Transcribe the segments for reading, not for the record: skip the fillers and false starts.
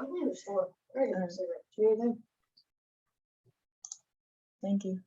I'm in the store. I got a cigarette. You anything? Thank you.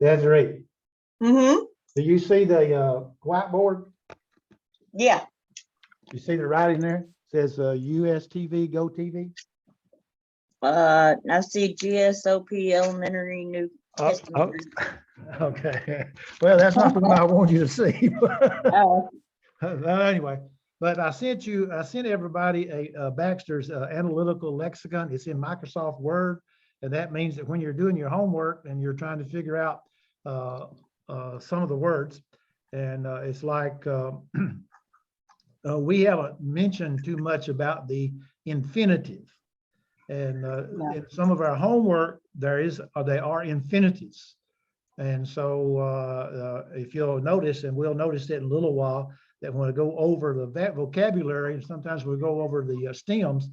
Desiree, Mm-hmm. do you see the whiteboard? Yeah. You see the writing there? It says USTV, Go TV. I see GSOP Elementary New Oh, Testament. okay. Well, that's not the one I want you to see. Oh, Anyway, but I sent everybody a Baxter's analytical lexicon. It's in Microsoft Word. And that means that when you're doing your homework and you're trying to figure out some of the words, and it's like we haven't mentioned too much about the infinitive. And in some of our homework, they are infinitives. And so if you'll notice, and we'll notice it in a little while, that when we go over the vocabulary, and sometimes we go over the stems,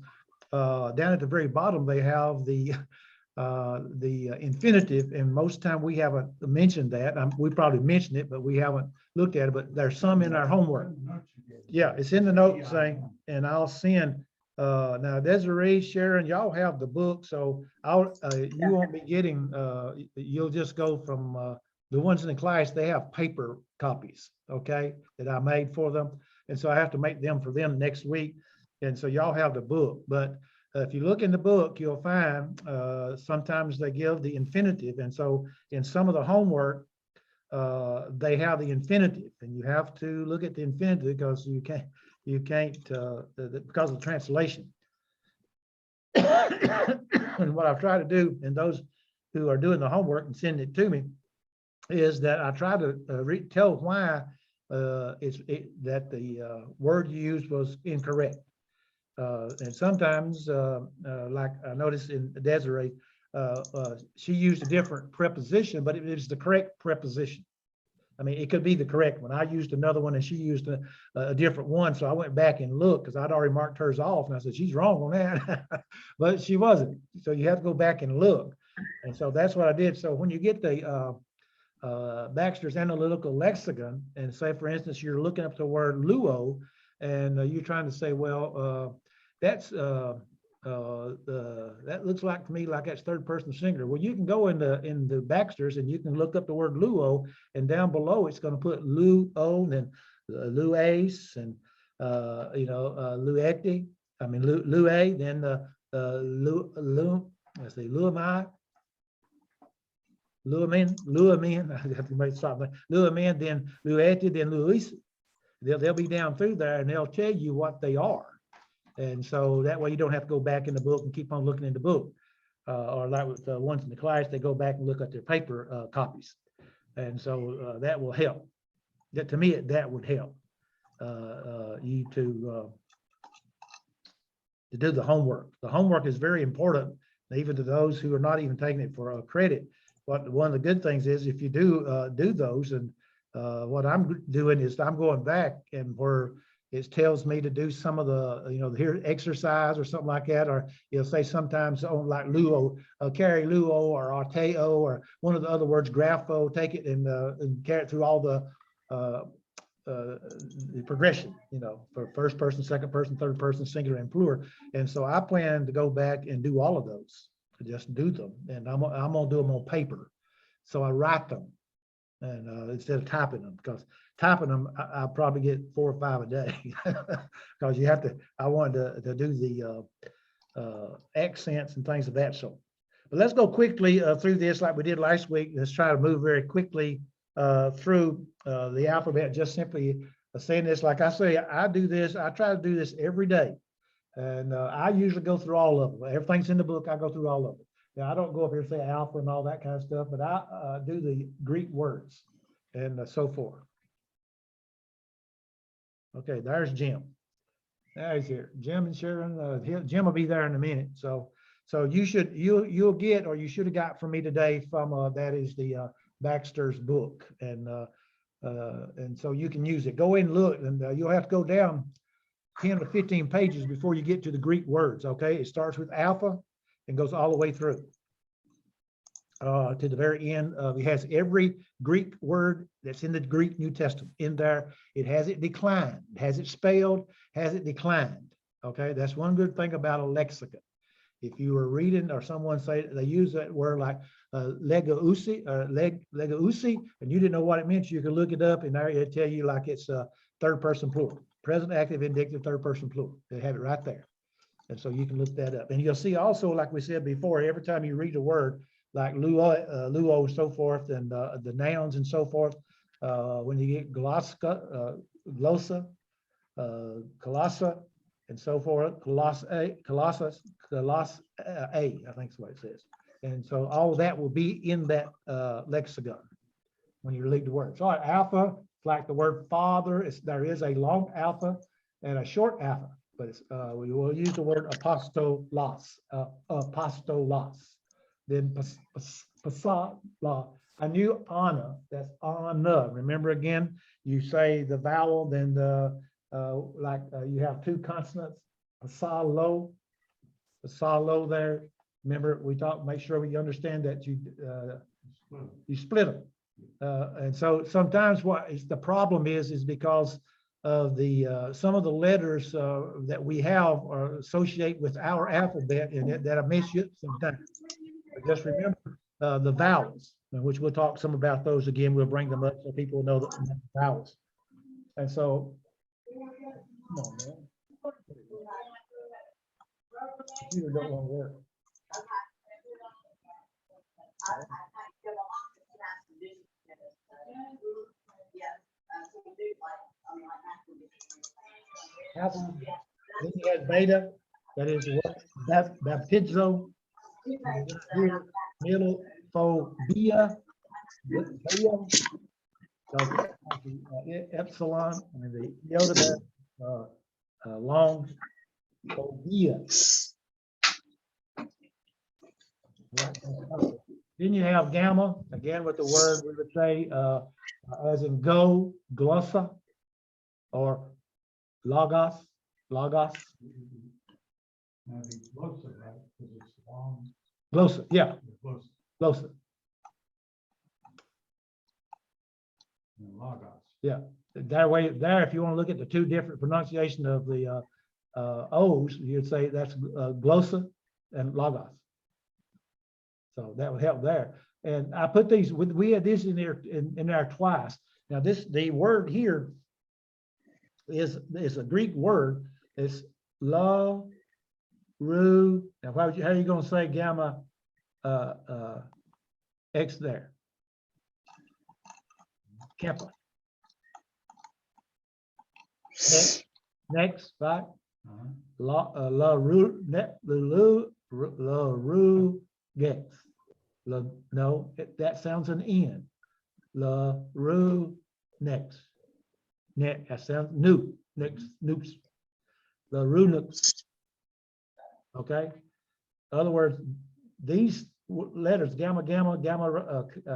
down at the very bottom, they have the infinitive, and most time we haven't mentioned that. We probably mentioned it, but we haven't looked at it, but there's some in our homework. Yeah, it's in the notes thing, and I'll send, now Desiree, Sharon, y'all have the book, so you won't be getting, you'll just go from the ones in the class, they have paper copies, okay, that I made for them. And so I have to make them for them next week. And so y'all have the book, but if you look in the book, you'll find sometimes they give the infinitive. And so in some of the homework, they have the infinitive, and you have to look at the infinitive because you can't because of the translation. And what I've tried to do, and those who are doing the homework and sending it to me, is that I try to tell why that the word you used was incorrect. And sometimes, like I noticed in Desiree, she used a different preposition, but it is the correct preposition. I mean, it could be the correct one. I used another one and she used a different one. So I went back and looked because I'd already marked hers off, and I said, she's wrong on that. But she wasn't. So you have to go back and look. And so that's what I did. So when you get the Baxter's Analytical Lexicon, and say, for instance, you're looking up the word luo, and you're trying to say, well, that looks like to me like that's third person singular. Well, you can go in the Baxter's and you can look up the word luo, and down below it's going to put luo, and then luace, and lueti. I mean lue, then let's see, luamai. Luamin, I have to make stop. Luamin, then lueti, then luis. They'll be down through there, and they'll tell you what they are. And so that way you don't have to go back in the book and keep on looking in the book. Or like with the ones in the class, they go back and look at their paper copies. And so that will help. That, to me, that would help you to do the homework. The homework is very important, even to those who are not even taking it for credit. But one of the good things is if you do those, and what I'm doing is I'm going back, and where it tells me to do some of the, here exercise or something like that, or you'll say sometimes on like luo, carry luo or arteo, or one of the other words, grapho, take it and carry it through all the progression, for first person, second person, third person, singular and plural. And so I plan to go back and do all of those, to just do them. And I'm gonna do them on paper. So I write them, and instead of typing them, because typing them, I'll probably get 4 or 5 a day, because you have to, I wanted to do the accents and things of that sort. But let's go quickly through this like we did last week. Let's try to move very quickly through the alphabet, just simply saying this. Like I say, I do this, I try to do this every day. And I usually go through all of them. Everything's in the book, I go through all of them. Now, I don't go up here and say alpha and all that kind of stuff, but I do the Greek words and so forth. Okay, there's Jim. There he's here. Jim and Sharon, Jim will be there in a minute. So you'll get, or you should have got from me today from that is the Baxter's book, and so you can use it. Go in and look, and you'll have to go down 10 to 15 pages before you get to the Greek words. Okay, it starts with alpha and goes all the way through to the very end. It has every Greek word that's in the Greek New Testament in there. It has it declined, has it spelled, has it declined. Okay, that's one good thing about a lexicon. If you were reading or someone say they use that word like legausi, and you didn't know what it meant, you could look it up and there it'll tell you like it's a third person plural, present active indicative third person plural. They have it right there. And so you can look that up. And you'll see also, like we said before, every time you read a word like luo and so forth, and the nouns and so forth, when you get glossa, colossa, and so forth, colossus, I think is what it says. And so all of that will be in that lexicon when you read the words. All right, alpha, like the word father, there is a long alpha and a short alpha, but we will use the word apostolos. Then pasala, a new ana, that's ana. Remember again, you say the vowel, then the you have two consonants, pasalo there. Remember, we talked, make sure we understand that you split them. And so sometimes what is the problem is because of the some of the letters that we have are associated with our alphabet, and that I miss you sometimes. But just remember the vowels, which we'll talk some about those again. We'll bring them up so people know the vowels. And so, come on, man. Computer don't want to work. Alpha, then you have beta, that is what baptizo, here, middle, phobia, epsilon, and the iota, long, phobia. Then you have gamma, again with the word we would say, as in go, glossa, or logos. Glossa, yeah. Glossa. Yeah, that way there, if you want to look at the two different pronunciation of the O's, you'd say that's glossa and logos. So that would help there. And I put these, we had this in there in our twice. Now the word here is a Greek word. It's la, ru. Now how are you going to say gamma X there? Kappa. Next, right? La ru gex. No, that sounds an N. La ru next. That sounds new. Next, noops. La ru noops. Okay. In other words, these letters, gamma,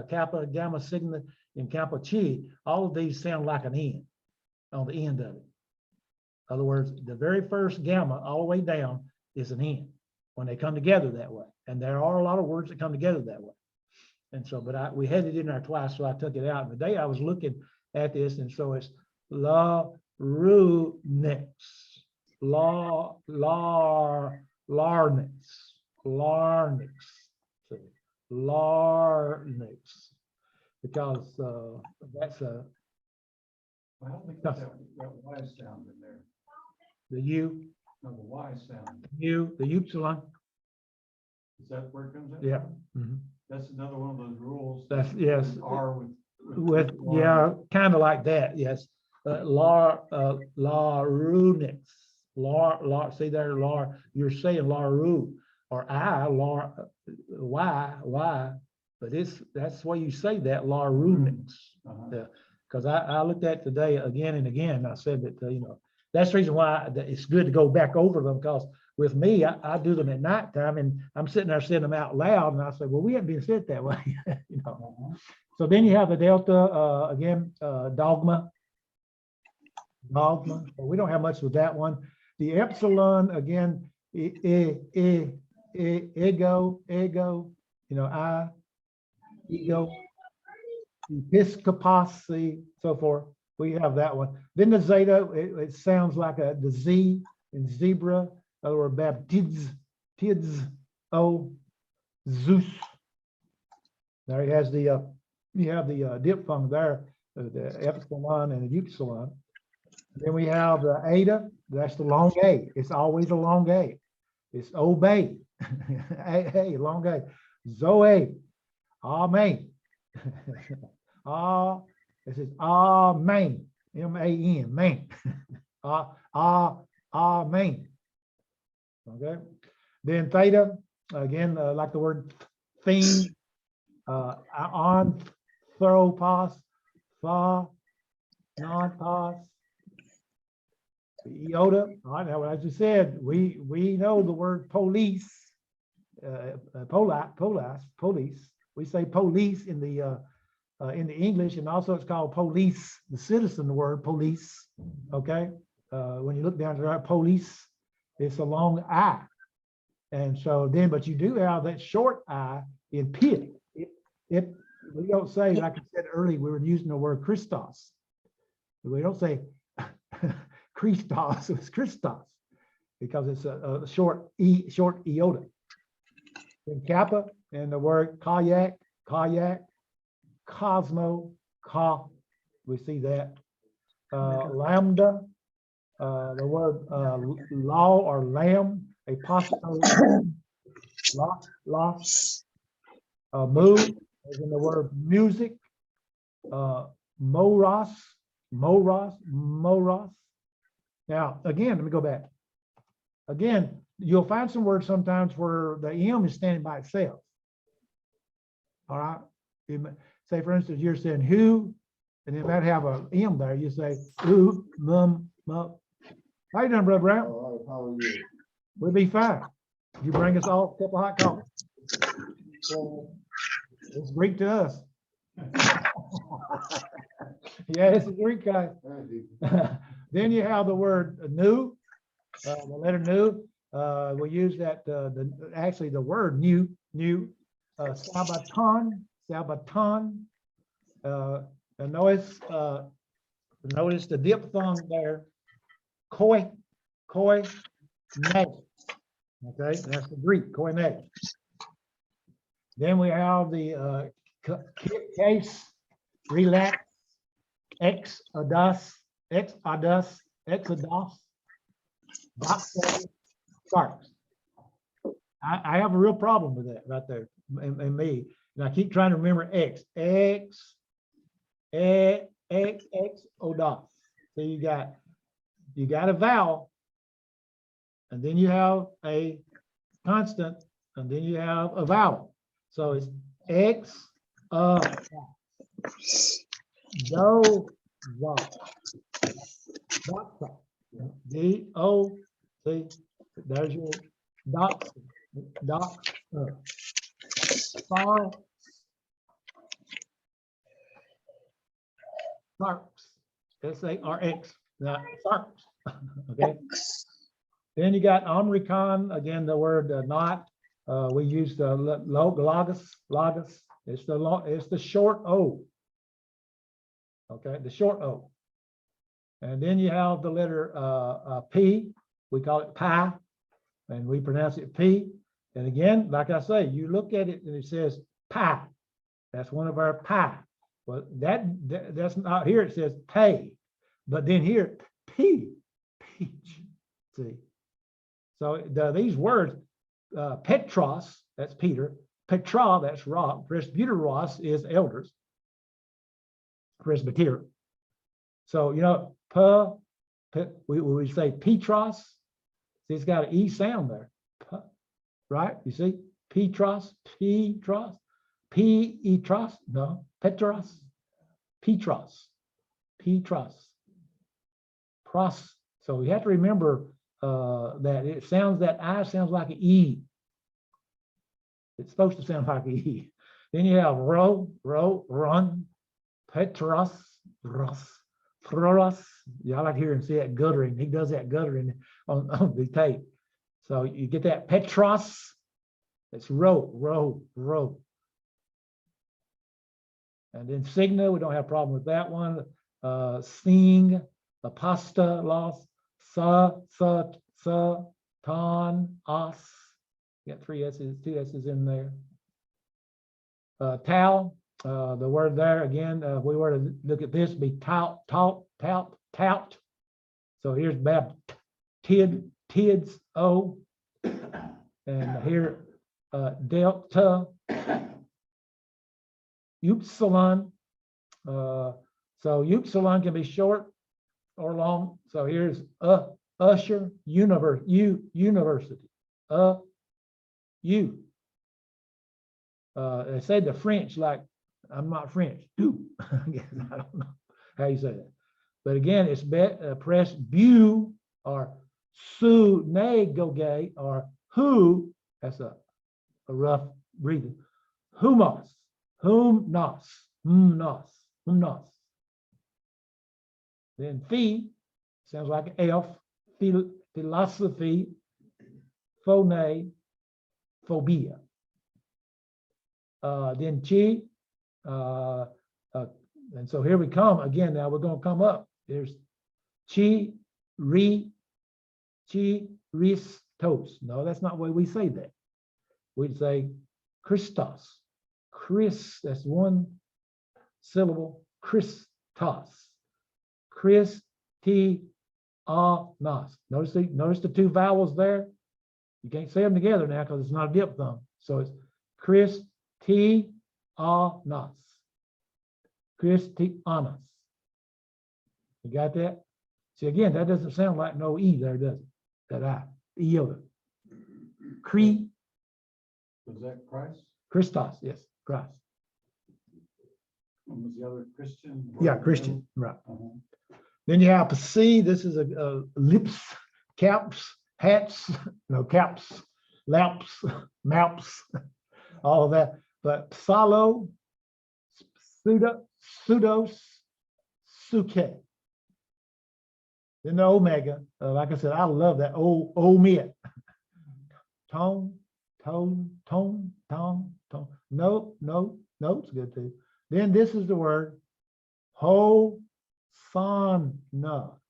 kappa, gamma, sigma, and kappa chi, all of these sound like an N on the end of it. In other words, the very first gamma all the way down is an N when they come together that way. And there are a lot of words that come together that way. And so, but we had it in our class, so I took it out. And the day I was looking at this, and so it's la, ru, nex, larnix, because that's a. I don't think that Y sound in there. The U. No, the Y sound. U, the upsilon. Is that where it comes in? Yeah. Mm-hmm. That's another one of those rules. That's, yes. R With yeah, kind of like that, yes. La runix. La, see there, la, you're saying la ru. or I, Y, but that's why you say that, logarithmics. Uh-huh. Because I looked at today again and again, I said that, that's the reason why it's good to go back over them, because with me, I do them at nighttime, and I'm sitting there saying them out loud, and I say, well, we haven't been said that way, Uh-huh. So then you have the delta, again, dogma. Dogma, we don't have much with that one. The epsilon, again, ego, I, ego, episcopacy, so forth. We have that one. Then the zeta, it sounds like the Z in zebra, in other words, baptiz, tids, o, Zeus. There he has the, you have the diphthong there, the epsilon and the upsilon. Then we have the eta, that's the long A. It's always a long A. It's obey. A, long A. Zoe, amen. This is amen. M-A-N, man. Amen. Okay. Then theta, again, like the word theme, anthropos, fa, non-pos, iota. I know what I just said. We know the word police, police. We say police in the English, and also it's called police, the citizen, the word police. Okay. When you look down to that police, it's a long I. And so then, but you do have that short I in pit. We don't say, like I said earlier, we were using the word Christos. We don't say Christos, it's Christos, because it's a short iota. Then kappa, and the word kayak, cosmo, we see that. Lambda, the word law or lamb, apostolic, move, as in the word music, moros. Now, again, let me go back. Again, you'll find some words sometimes where the M is standing by itself. All right. Say, for instance, you're saying who, and it might have an M there. You say who, mum. How you doing, Brother Brown? How are you? We'll be fine. You bring us all a cup of hot coffee. It's Greek to us. Yeah, it's a Greek guy. Then you have the word new, the letter new. We use that, actually the word new, sabaton. And notice the diphthong there, koi, ne. Okay, that's the Greek, koine. Then we have the case, relax, exodus, sparks. I have a real problem with that right there in me. And I keep trying to remember odas. So you got a vowel, and then you have a constant, and then you have a vowel. So it's D-O, see, there's your doc, Sarks, S-A-R-X, not Sarks, okay? Then you got Omricon, again, the word not, we use the logos, it's the short O, okay, the short O. And then you have the letter P, we call it pi, and we pronounce it P. And again, like I say, you look at it and it says pi. That's one of our pi. Well, that's not here. It says pay, but then here P, peach. See, so these words, Petros, that's Peter. Petra, that's rock. Presbyteros is elders. Presbyter. So we say Petros. See, it's got an E sound there. right? You see, Petros, Petros, no, Petros, Petros, pros. So you have to remember that it sounds, that I sounds like an E. It's supposed to sound like an E. Then you have run, Petros, Pros. Y'all like hear him say that guttering. He does that guttering on the tape. So you get that Petros. It's row. And then Signa, we don't have a problem with that one. Sing, apostolos, ton, os. You got 3 S's, 2 S's in there. Tau, the word there again, if we were to look at this, be tout. So here's tids, O. And here, delta, upsilon. So upsilon can be short or long. So here's usher, university, you. They say the French, like, I'm not French, do. I don't know how you say that. But again, it's press bu or su ne goge or who. That's a rough breathing. Humos. Then phi sounds like an F. Philosophy, phone, phobia. Then chi, and so here we come again. Now we're going to come up. There's chi, ristos. No, that's not the way we say that. We'd say Christos. That's one syllable. Christos. Christianos. Notice the 2 vowels there. You can't say them together now because it's not a diphthong. So it's Christianos. Christianos. You got that? See, again, that doesn't sound like no E there, does it? That I, iota. Was that Christ? Christos, yes, Christ. And was the other Christian? Yeah, Christian, right. Uh-huh. Then you have C. This is a lips, caps, hats, no caps, laps, maps, all of that. But psalo, pseudos, suke. Then the omega, like I said, I love that omit. Tone. No, it's good too. Then this is the word hosanna.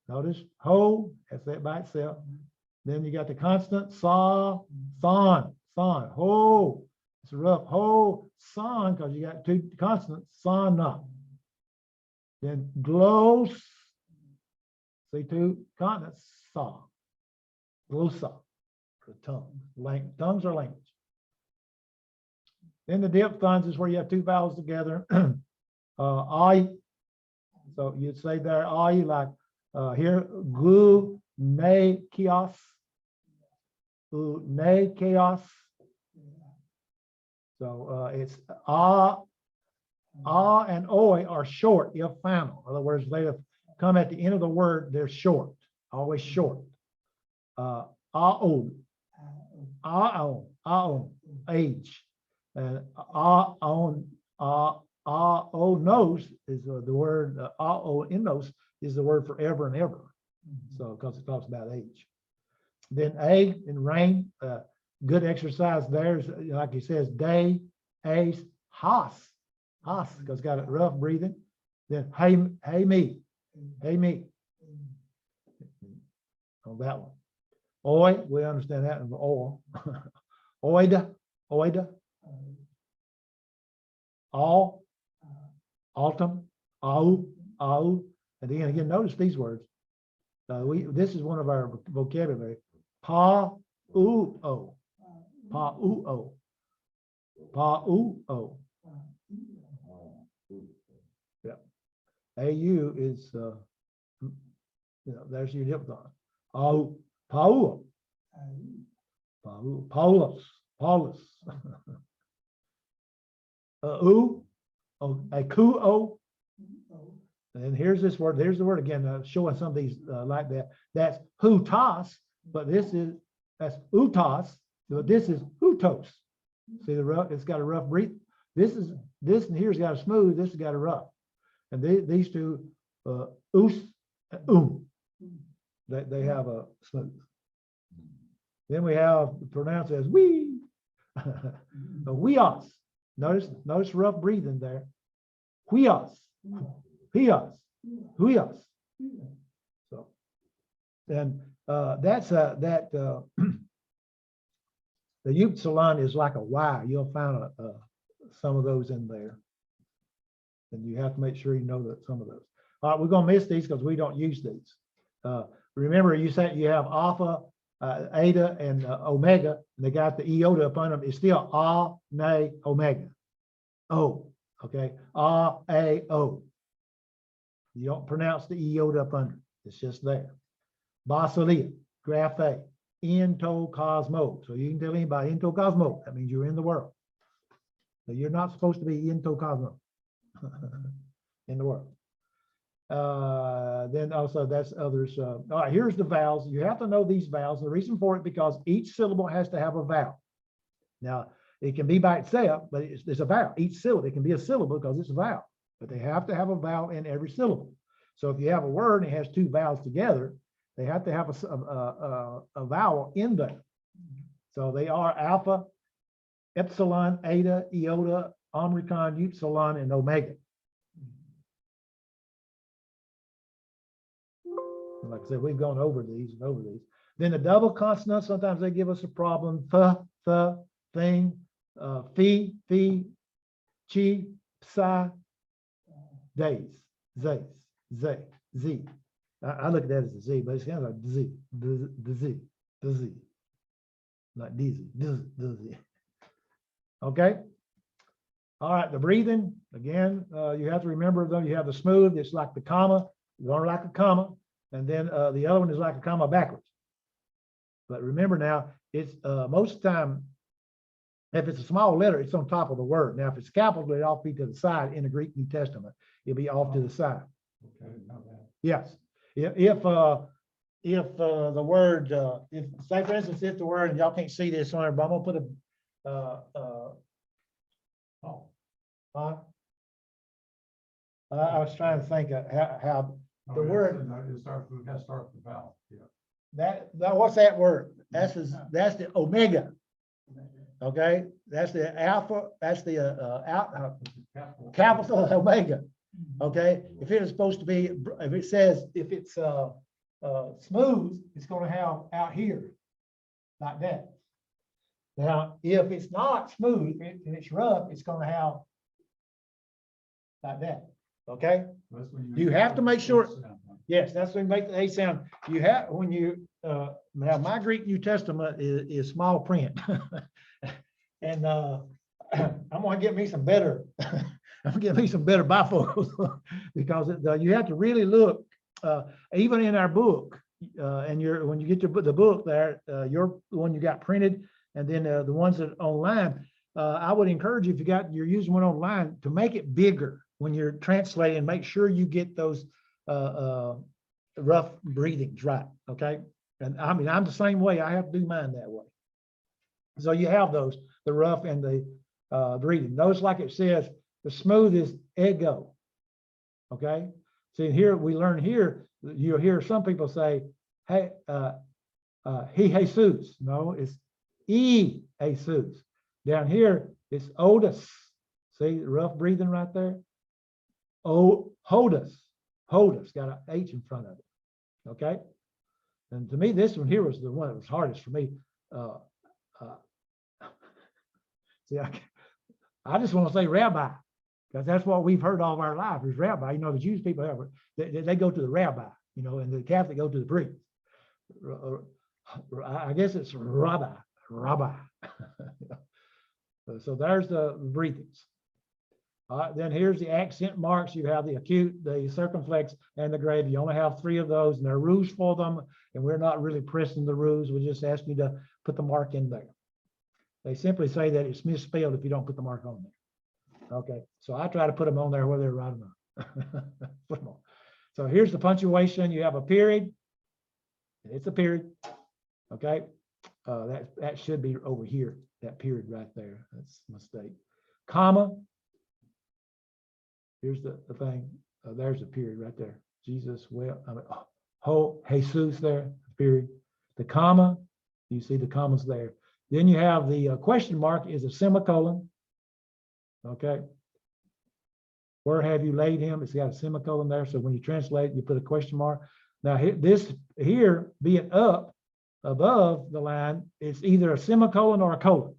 Notice ho, that's that by itself. Then you got the consonant son, ho. It's a rough ho, son, because you got 2 consonants, sana. Then glos, see 2 consonants, sa, glosa, for tongue. Tongues are language. Then the diphthongs is where you have 2 vowels together. I, so you'd say there, I, like here, gu, ne, kios, chaos. So it's and oi are short if final. In other words, they have come at the end of the word, they're short, always short. Aon, age. And aonos is the word, aonos is the word for ever and ever. So because it talks about age. Then A in rain, good exercise there is, like he says, day, ace, has, because it's got a rough breathing. Then hey me on that one. Oi, we understand that in oil. Oida, all, autumn, au, and again, notice these words. This is one of our vocabulary. Pa-u-o. Yeah. AU is, there's your diphthong. Paulus. Paulus. Ooh, oh, a kuo. And here's this word, here's the word again, showing some of these like that. That's hutos, but that's utos, but this is hutos. See the rough, it's got a rough breathe. This and here's got a smooth, this has got a rough. And these two, us, they have a smooth. Then we have pronounced as we, weos. Notice rough breathing there. Huios. Hios, huios. So, and that's the Upsilon is like a Y. You'll find some of those in there, and you have to make sure you know that some of those. All right, we're gonna miss these because we don't use these. Remember, you said you have alpha, eta, and omega, and they got the iota up on them. It's still a, ne, omega. O, okay, a, o. You don't pronounce the iota up under. It's just there. Basilia, graphe, into cosmo. So you can tell anybody into cosmo. That means you're in the world. So you're not supposed to be into cosmo in the world. Then also that's others. All right, here's the vowels. You have to know these vowels. The reason for it because each syllable has to have a vowel. Now it can be by itself, but it's a vowel. Each syllable, it can be a syllable because it's a vowel. But they have to have a vowel in every syllable. So if you have a word and it has two vowels together, they have to have a vowel in there. So they are alpha, epsilon, eta, iota, omicron, upsilon, and omega. Like I said, we've gone over these and over these. Then the double consonants, sometimes they give us a problem. Th, thing, fi, chi, psi, days, zays, zay, z. I look at that as a z, but it's kind of like z, the z, not dizzy, dizzy. Okay. All right, the breathing again. You have to remember though. You have the smooth. It's like the comma. You're going like a comma, and then the other one is like a comma backwards. But remember now, it's most of the time. If it's a small letter, it's on top of the word. Now, if it's capital, it'll off be to the side in the Greek New Testament. It'll be off to the side. Okay, not bad. Yes. If the word, if say for instance, if the word, and y'all can't see this on there, but I'm gonna put I was trying to think of how the word. It starts with, has to start with the vowel. Yeah. That what's that word? That's the omega. Okay, that's the alpha. That's the capital omega. Okay, if it is supposed to be, if it says if it's smooth, it's going to have out here like that. Now, if it's not smooth and it's rough, it's going to have like that. Okay, you have to make sure. Yes, that's when you make the A sound. You have when you now my Greek New Testament is small print, and I'm gonna get me some better. I'm gonna get me some better bifocals because you have to really look. Even in our book, and when you get the book there, your one you got printed, and then the ones that are online. I would encourage you if you're using one online to make it bigger when you're translating. Make sure you get those rough breathings right. Okay, and I mean I'm the same way. I have to do mine that way. So you have those, the rough and the breathing. Notice like it says, the smooth is ego. Okay, see here we learn here. You'll hear some people say, "Hey, he Jesus." No, it's e Jesus. Down here it's Otis. See the rough breathing right there. Oh, Hodus. Hodus got an H in front of it. Okay, and to me this one here was the one that was hardest for me. See, I just want to say rabbi, because that's what we've heard all of our life is rabbi. You know, the Jewish people have they go to the rabbi, you know, and the Catholic go to the priest. I guess it's rabbi. So there's the breathings. Then here's the accent marks. You have the acute, the circumflex, and the grave. You only have 3 of those, and there are rules for them. And we're not really pressing the rules. We just ask you to put the mark in there. They simply say that it's misspelled if you don't put the mark on there. Okay, so I try to put them on there whether they're right or not. Put them on. So here's the punctuation. You have a period. It's a period. Okay, that should be over here. That period right there. That's a mistake. Comma. Here's the thing. There's a period right there. Jesus, well, I mean, Jesus there, period. The comma, you see the commas there. Then you have the question mark is a semicolon. Okay. Where have you laid him? It's got a semicolon there. So when you translate, you put a question mark. Now, this here being up above the line, it's either a semicolon or a colon.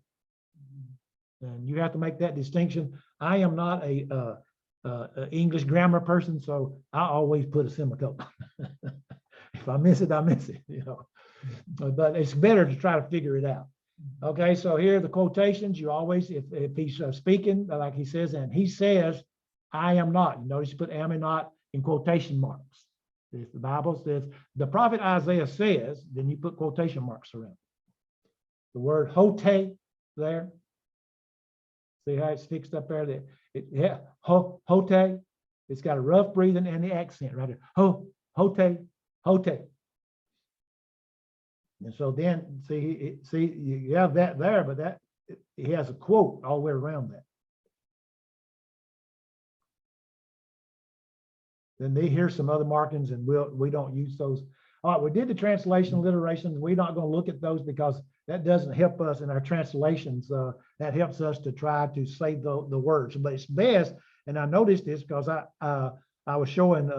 And you have to make that distinction. I am not a English grammar person, so I always put a semicolon. If I miss it, I miss it, you know. But it's better to try to figure it out. Okay, so here are the quotations. You always, if he's speaking, like he says, and he says, I am not. You notice you put am and not in quotation marks. If the Bible says, the prophet Isaiah says, then you put quotation marks around the word hote there. See how it's fixed up there? Yeah, hote. It's got a rough breathing and the accent right there. Hote. And so then, see, you have that there, but he has a quote all the way around that. Then here's some other markings, and we don't use those. All right, we did the translation alliterations. We're not going to look at those because that doesn't help us in our translations. That helps us to try to say the words. But it's best, and I noticed this because I was showing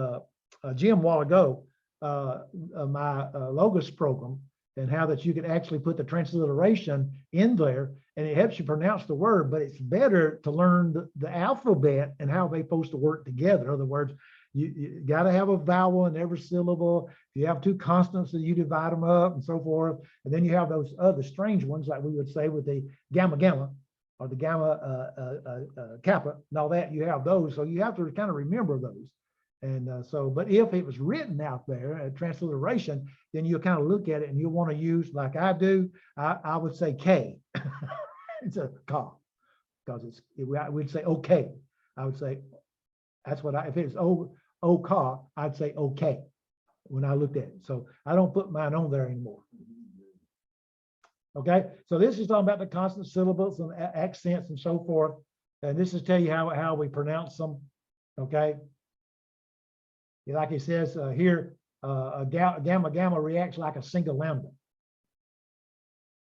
Jim a while ago my Logos program, and how that you can actually put the transliteration in there, and it helps you pronounce the word. But it's better to learn the alphabet and how they're supposed to work together. In other words, you got to have a vowel in every syllable. If you have two consonants, you divide them up and so forth. And then you have those other strange ones, like we would say with the gamma gamma or the gamma kappa and all that. You have those, so you have to kind of remember those. And but if it was written out there, a transliteration, then you'll kind of look at it and you'll want to use, like I do, I would say K. It's a ka, because we'd say okay. I would say, that's what if it's ka, I'd say okay when I looked at it. So I don't put mine on there anymore. Okay, so this is talking about the consonant syllables and accents and so forth. And this is tell you how we pronounce them. Okay. Like he says here, a gamma gamma reacts like a single lambda.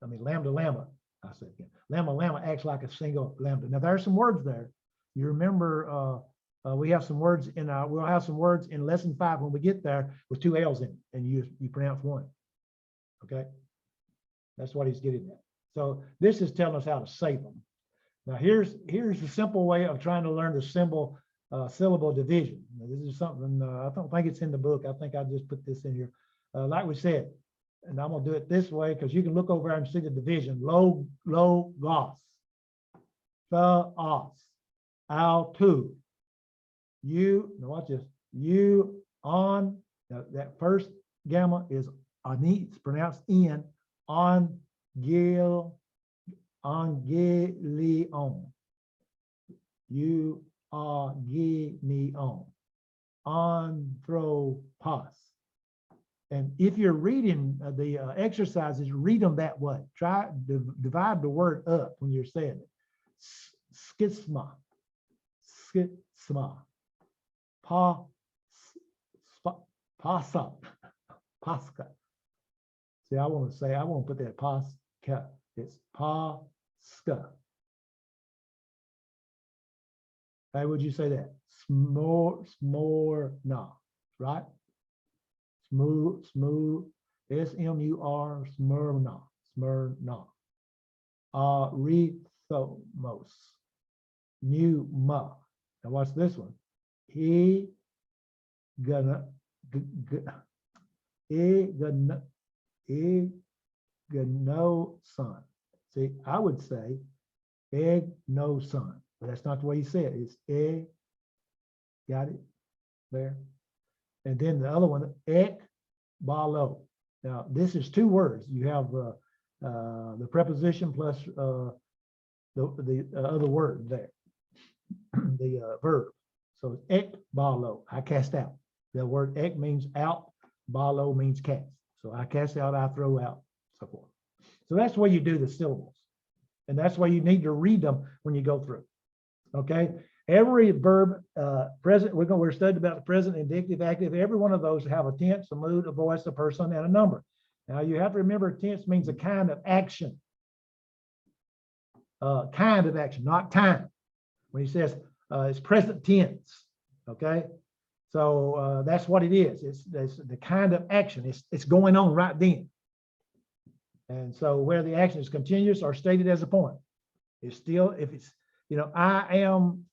I mean, lambda lambda. I said again. Lambda acts like a single lambda. Now there's some words there. You remember we have some words in we'll have some words in lesson 5 when we get there with 2 L's in it, and you pronounce one. Okay, that's what he's getting at. So this is telling us how to say them. Now here's the simple way of trying to learn the syllable division. Now, this is something I don't think it's in the book. I think I just put this in here. Like we said, and I'm gonna do it this way because you can look over and see the division. Logos, theos, autou, you. Now watch this. You on. Now that first gamma is ani. It's pronounced in. Angelion. You. Agenion, anthropos. And if you're reading the exercises, read them that way. Try to divide the word up when you're saying it. Schisma, pasca. See, I want to put that pasca. It's pasca. How would you say that? Smorna, right? Smooth, S-M-U-R, Smyrna. Arithmos, pneuma. Now watch this one. Egnoson. See, I would say egnoson. But that's not the way you say it. It's egg. Got it there. And then the other one, ekbalo. Now this is 2 words. You have the preposition plus the other word there, the verb. So ek balo, I cast out. The word ek means out, balo means cast. So I cast out, I throw out, so forth. So that's where you do the syllables. And that's why you need to read them when you go through. Okay. Every verb, present, we're studying about the present, indicative, active. Every one of those have a tense, a mood, a voice, a person, and a number. Now you have to remember tense means a kind of action. Kind of action, not time. When he says it's present tense. Okay. So that's what it is. It's the kind of action. It's going on right then. And so where the action is continuous or stated as a point, it's still, if it's, I am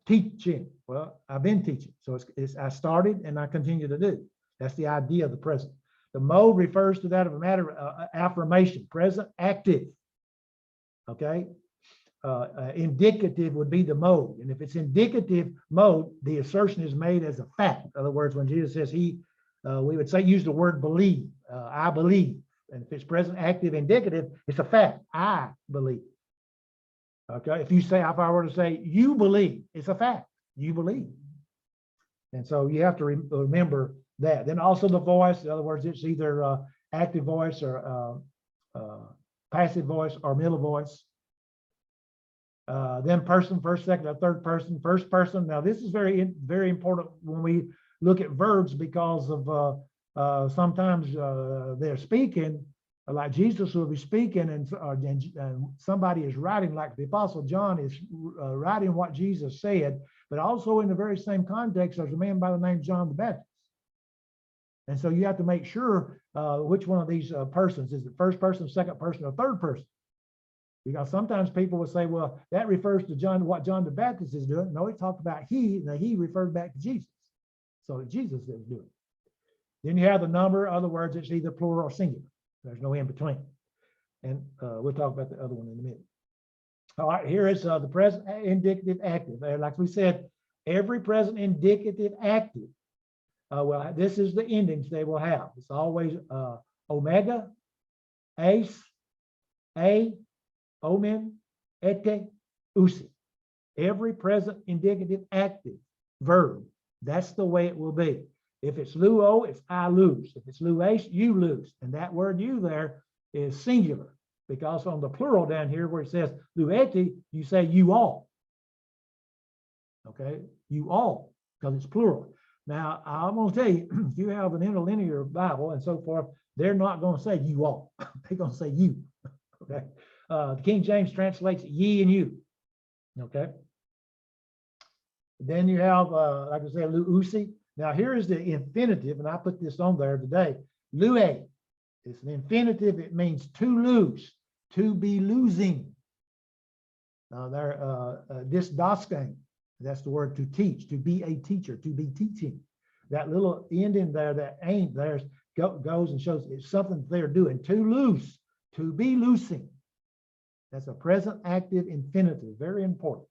teaching. Well, I've been teaching. So I started and I continue to do. That's the idea of the present. The mode refers to that of a matter of affirmation, present active. Okay. Indicative would be the mode. And if it's indicative mode, the assertion is made as a fact. In other words, when Jesus says we would say, use the word believe. I believe. And if it's present active indicative, it's a fact. I believe. Okay. If I were to say you believe, it's a fact. You believe. And so you have to remember that. Then also the voice. In other words, it's either active voice or passive voice or middle voice. Then person, first, second, or third person, first person. Now this is very, very important when we look at verbs because of sometimes they're speaking, like Jesus will be speaking, and somebody is writing, like the Apostle John is writing what Jesus said, but also in the very same context, there's a man by the name John the Baptist. And so you have to make sure which one of these persons is the first person, second person, or third person. Because sometimes people will say, well, that refers to what John the Baptist is doing. No, it talked about he, and he referred back to Jesus. So Jesus is doing it. Then you have the number. In other words, it's either plural or singular. There's no in between. And we'll talk about the other one in a minute. All right, here is the present indicative active. Like we said, every present indicative active. Well, this is the endings they will have. It's always omega, ace, a, omen, ete, usi. Every present indicative active verb. That's the way it will be. If it's luo, it's I lose. If it's luace, you lose. And that word you there is singular, because on the plural down here where it says lueti, you say you all. Okay, you all, because it's plural. Now, I'm going to tell you, if you have an interlinear Bible and so forth, they're not going to say you all. They're going to say you. Okay. The King James translates ye and you. Okay. Then you have, like I said, luusi. Now here is the infinitive, and I put this on there today. Lue. It's an infinitive. It means to lose, to be losing. Disdasking. That's the word to teach, to be a teacher, to be teaching. That little end in there, that ain't there, goes and shows it's something they're doing. To lose, to be loosing. That's a present active infinitive, very important.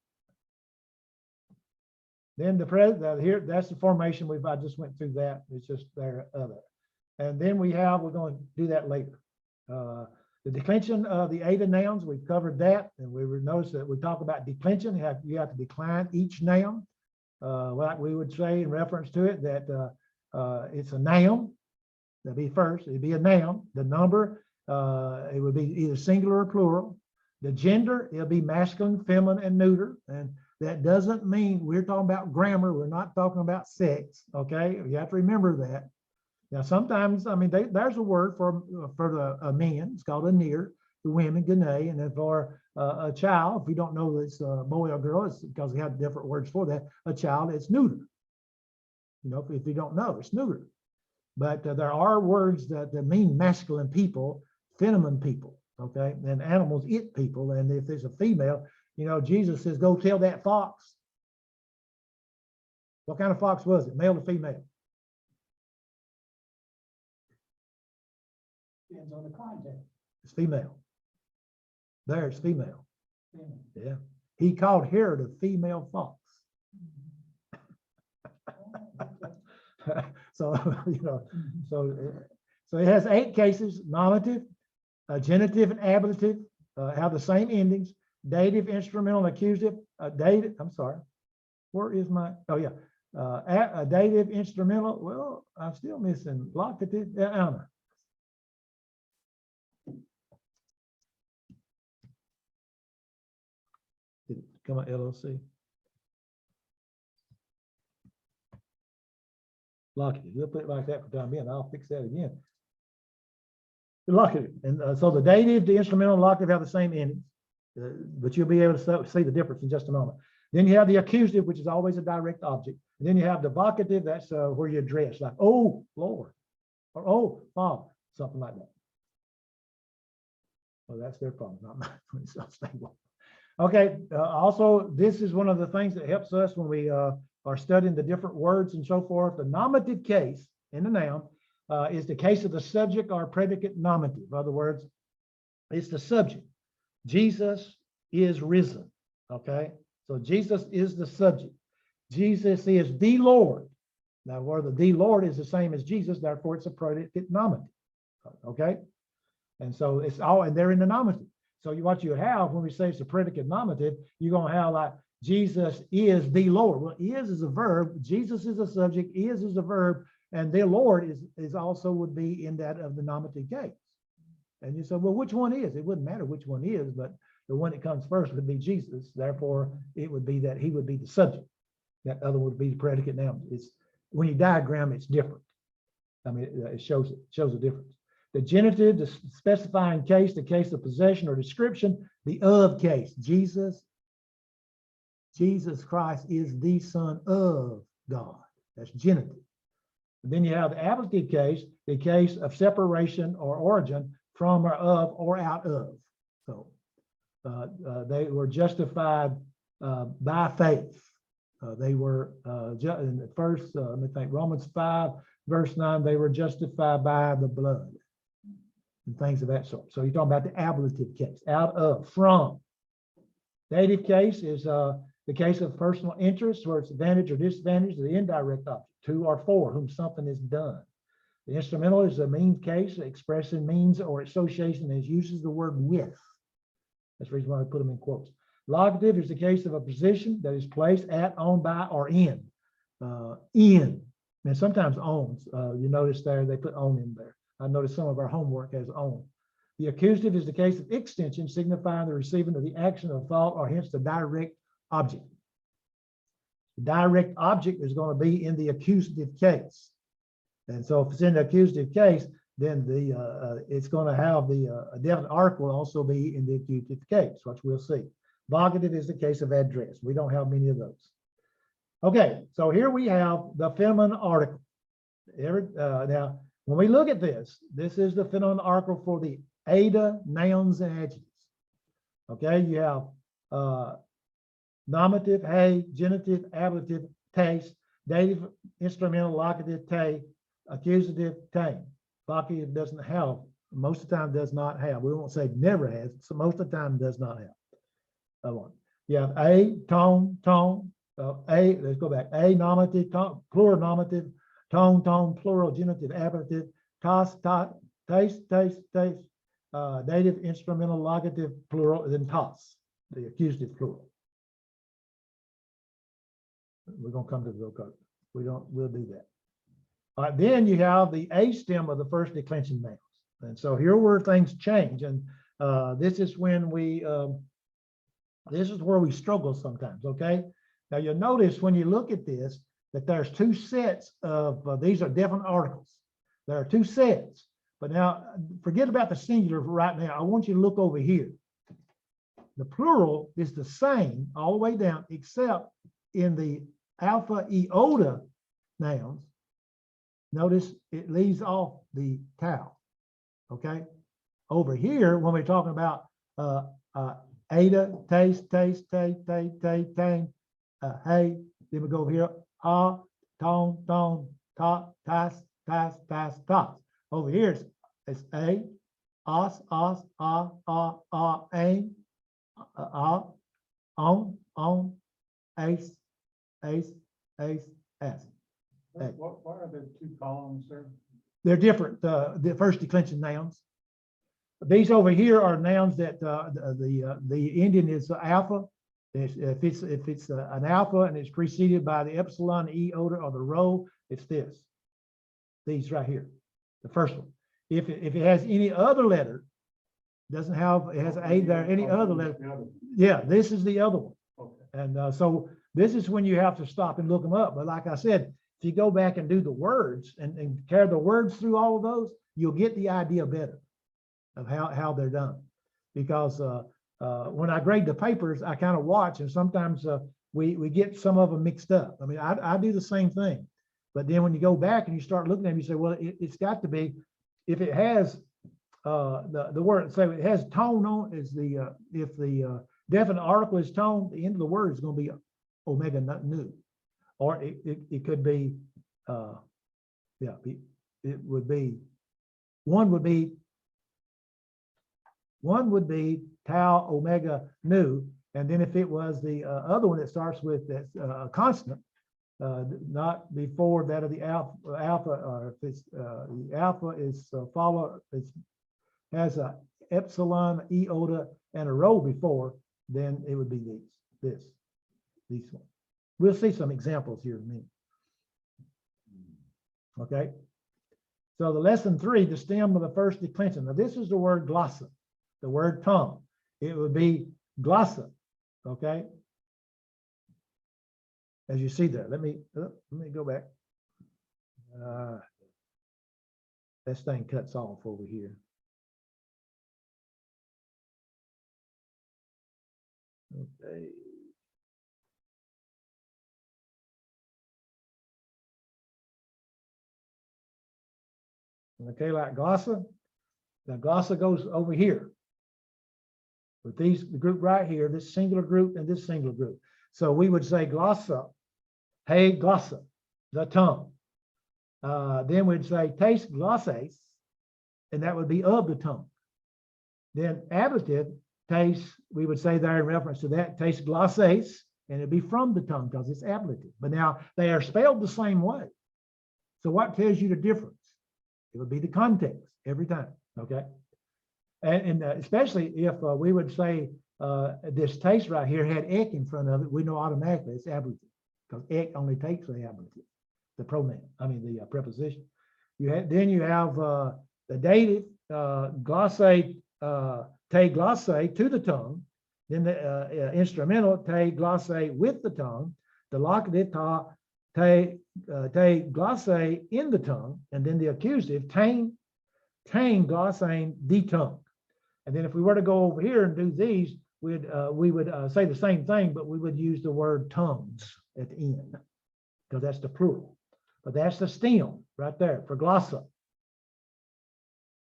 Then the present here, that's the formation. I just went through that. It's just there other. And then we're going to do that later. The declension of the eta nouns, we've covered that, and we noticed that we talk about declension. You have to decline each noun. Like we would say in reference to it, that it's a noun. That'd be first. It'd be a noun. The number, it would be either singular or plural. The gender, it'll be masculine, feminine, and neuter. And that doesn't mean we're talking about grammar. We're not talking about sex. Okay, you have to remember that. Now, sometimes, I mean, there's a word for the men. It's called a near. The women, gene, and then for a child, if you don't know it's a boy or girl, it's because we have different words for that. A child, it's neuter. You know, if you don't know, it's neuter. But there are words that mean masculine people, feminine people. Okay, and animals, it people, and if there's a female, you know, Jesus says, "Go tell that fox." What kind of fox was it, male or female? Depends on the context. It's female. There, it's female. Yeah. He called Herod a female fox. So, you know, so it has 8 cases, nominative, Genitive and ablative have the same endings. Dative, instrumental, and accusative. Dative, I'm sorry. Where is my, oh yeah. Dative, instrumental. Well, I'm still missing locative. I don't know. Did it come out LLC? Locative. We'll put it like that for the time being. I'll fix that again. Locative. And so the dative, the instrumental, and locative have the same endings, but you'll be able to see the difference in just a moment. Then you have the accusative, which is always a direct object. And then you have the vocative, that's where you address, like, oh, Lord, or oh, Father, something like that. Well, that's their problem, not mine. It's unstable. Okay, also, this is one of the things that helps us when we are studying the different words and so forth. The nominative case in the noun is the case of the subject or predicate nominative. In other words, it's the subject. Jesus is risen, okay? So Jesus is the subject. Jesus is the Lord. Now, where the Lord is the same as Jesus, therefore it's a predicate nominative, okay? And so it's all, and they're in the nominative. So what you have when we say it's a predicate nominative, you're going to have like Jesus is the Lord. Well, is a verb. Jesus is a subject. Is a verb, and the Lord is also would be in that of the nominative case. And you say, well, which one is? It wouldn't matter which one is, but the one that comes first would be Jesus. Therefore, it would be that he would be the subject. That other would be the predicate noun. It's when you diagram, it's different. I mean, it shows a difference. The genitive, the specifying case, the case of possession or description, the of case. Jesus Christ is the Son of God. That's genitive. And then you have the ablative case, the case of separation or origin from or of or out of. So they were justified by faith. They were in the first, let me think, Romans 5, verse 9, they were justified by the blood and things of that sort. So you're talking about the ablative case, out of, from. Dative case is the case of personal interest, where it's advantage or disadvantage to the indirect object, to or for whom something is done. The instrumental is a means case, expressing means or association that uses the word with. That's the reason why I put them in quotes. Locative is the case of a position that is placed at, on, by, or in. And sometimes owns. You notice there, they put on in there. I noticed some of our homework has on. The accusative is the case of extension, signifying the receiving of the action of thought, or hence the direct object. The direct object is going to be in the accusative case. And so if it's in the accusative case, then it's going to have a definite article will also be in the accusative case, which we'll see. Vocative is the case of address. We don't have many of those. Okay, so here we have the feminine article. Now, when we look at this, this is the feminine article for the Ada nouns and adjectives. Okay, you have nominative, hey, genitive, ablative, taste, dative, instrumental, locative, te, accusative, tame. Vocative doesn't have, most of the time does not have. We won't say never has, so most of the time does not have. You have a, tone, let's go back. A, nominative, tone, plural nominative, tone, plural, genitive, ablative, taste, dative, instrumental, locative, plural, and then toss, the accusative plural. We're going to come to the vocabulary. We'll do that. All right, then you have the A stem of the first declension nouns. And so here where things change. And this is when this is where we struggle sometimes, okay? Now you'll notice when you look at this, that there's two sets of, these are different articles. There are two sets, but now forget about the singular right now. I want you to look over here. The plural is the same all the way down, except in the alpha iota nouns. Notice it leaves off the tau, okay? Over here, when we're talking about Ada, taste, hey, then we go over here, tone, tas. Over here, it's a, os, ain, on, ace, s. What are the two columns there? They're different. The first declension nouns. These over here are nouns that the Indian is alpha. If it's an alpha and it's preceded by the epsilon, iota, or the rho, it's this. These right here, the first one. If it has any other letter, doesn't have, it has a there, any other letter. Yeah, this is the other one. Okay. And so this is when you have to stop and look them up. But like I said, if you go back and do the words and carry the words through all of those, you'll get the idea better of how they're done. Because when I grade the papers, I kind of watch, and sometimes we get some of them mixed up. I mean, I do the same thing. But then when you go back and you start looking at them, you say, well, it's got to be, if it has the word, say it has tone on, is the if the definite article is tone, the end of the word is going to be omega nu, or it could be it would be one would be tau omega nu, and then if it was the other one that starts with that's a constant, not before that of the alpha, or if it's the alpha is has a epsilon, iota, and a rho before, then it would be these ones. We'll see some examples here in a minute. Okay. So the lesson 3, the stem of the first declension. Now this is the word glossa, the word tongue. It would be glossa. Okay. As you see there, let me go back. This thing cuts off over here. Okay. Okay, like glossa. Now glossa goes over here with the group right here, this singular group and this singular group. So we would say glossa, hey glossa, the tongue. Then we'd say taste glosses, and that would be of the tongue. Then ablative taste, we would say there in reference to that, taste glosses, and it'd be from the tongue because it's ablative. But now they are spelled the same way. So what tells you the difference? It would be the context every time, okay? And especially if we would say this taste right here had ek in front of it, we know automatically it's ablative because ek only takes the ablative, the pronoun, I mean the preposition. Then you have the dative glosse, te glosse to the tongue, then the instrumental te glosse with the tongue, the locative ta te glosse in the tongue, and then the accusative tain glossain the tongue. And then if we were to go over here and do these, we would say the same thing, but we would use the word tongues at the end because that's the plural. But that's the stem right there for glossa.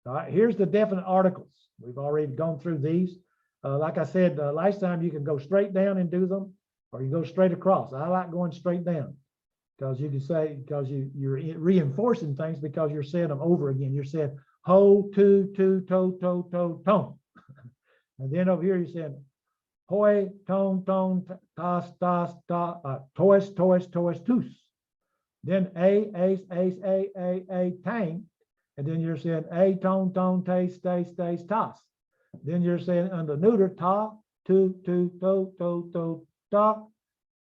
All right, here's the definite articles. We've already gone through these. Like I said last time, you can go straight down and do them, or you go straight across. I like going straight down because you can say, because you're reinforcing things because you're saying them over again. You're saying ho, to, to, tone. And then over here you said hoi, tone, tas, tois, tus. Then ace, a, tang. And then you're saying a, tone, taste, tas. Then you're saying under neuter, ta, to, ta,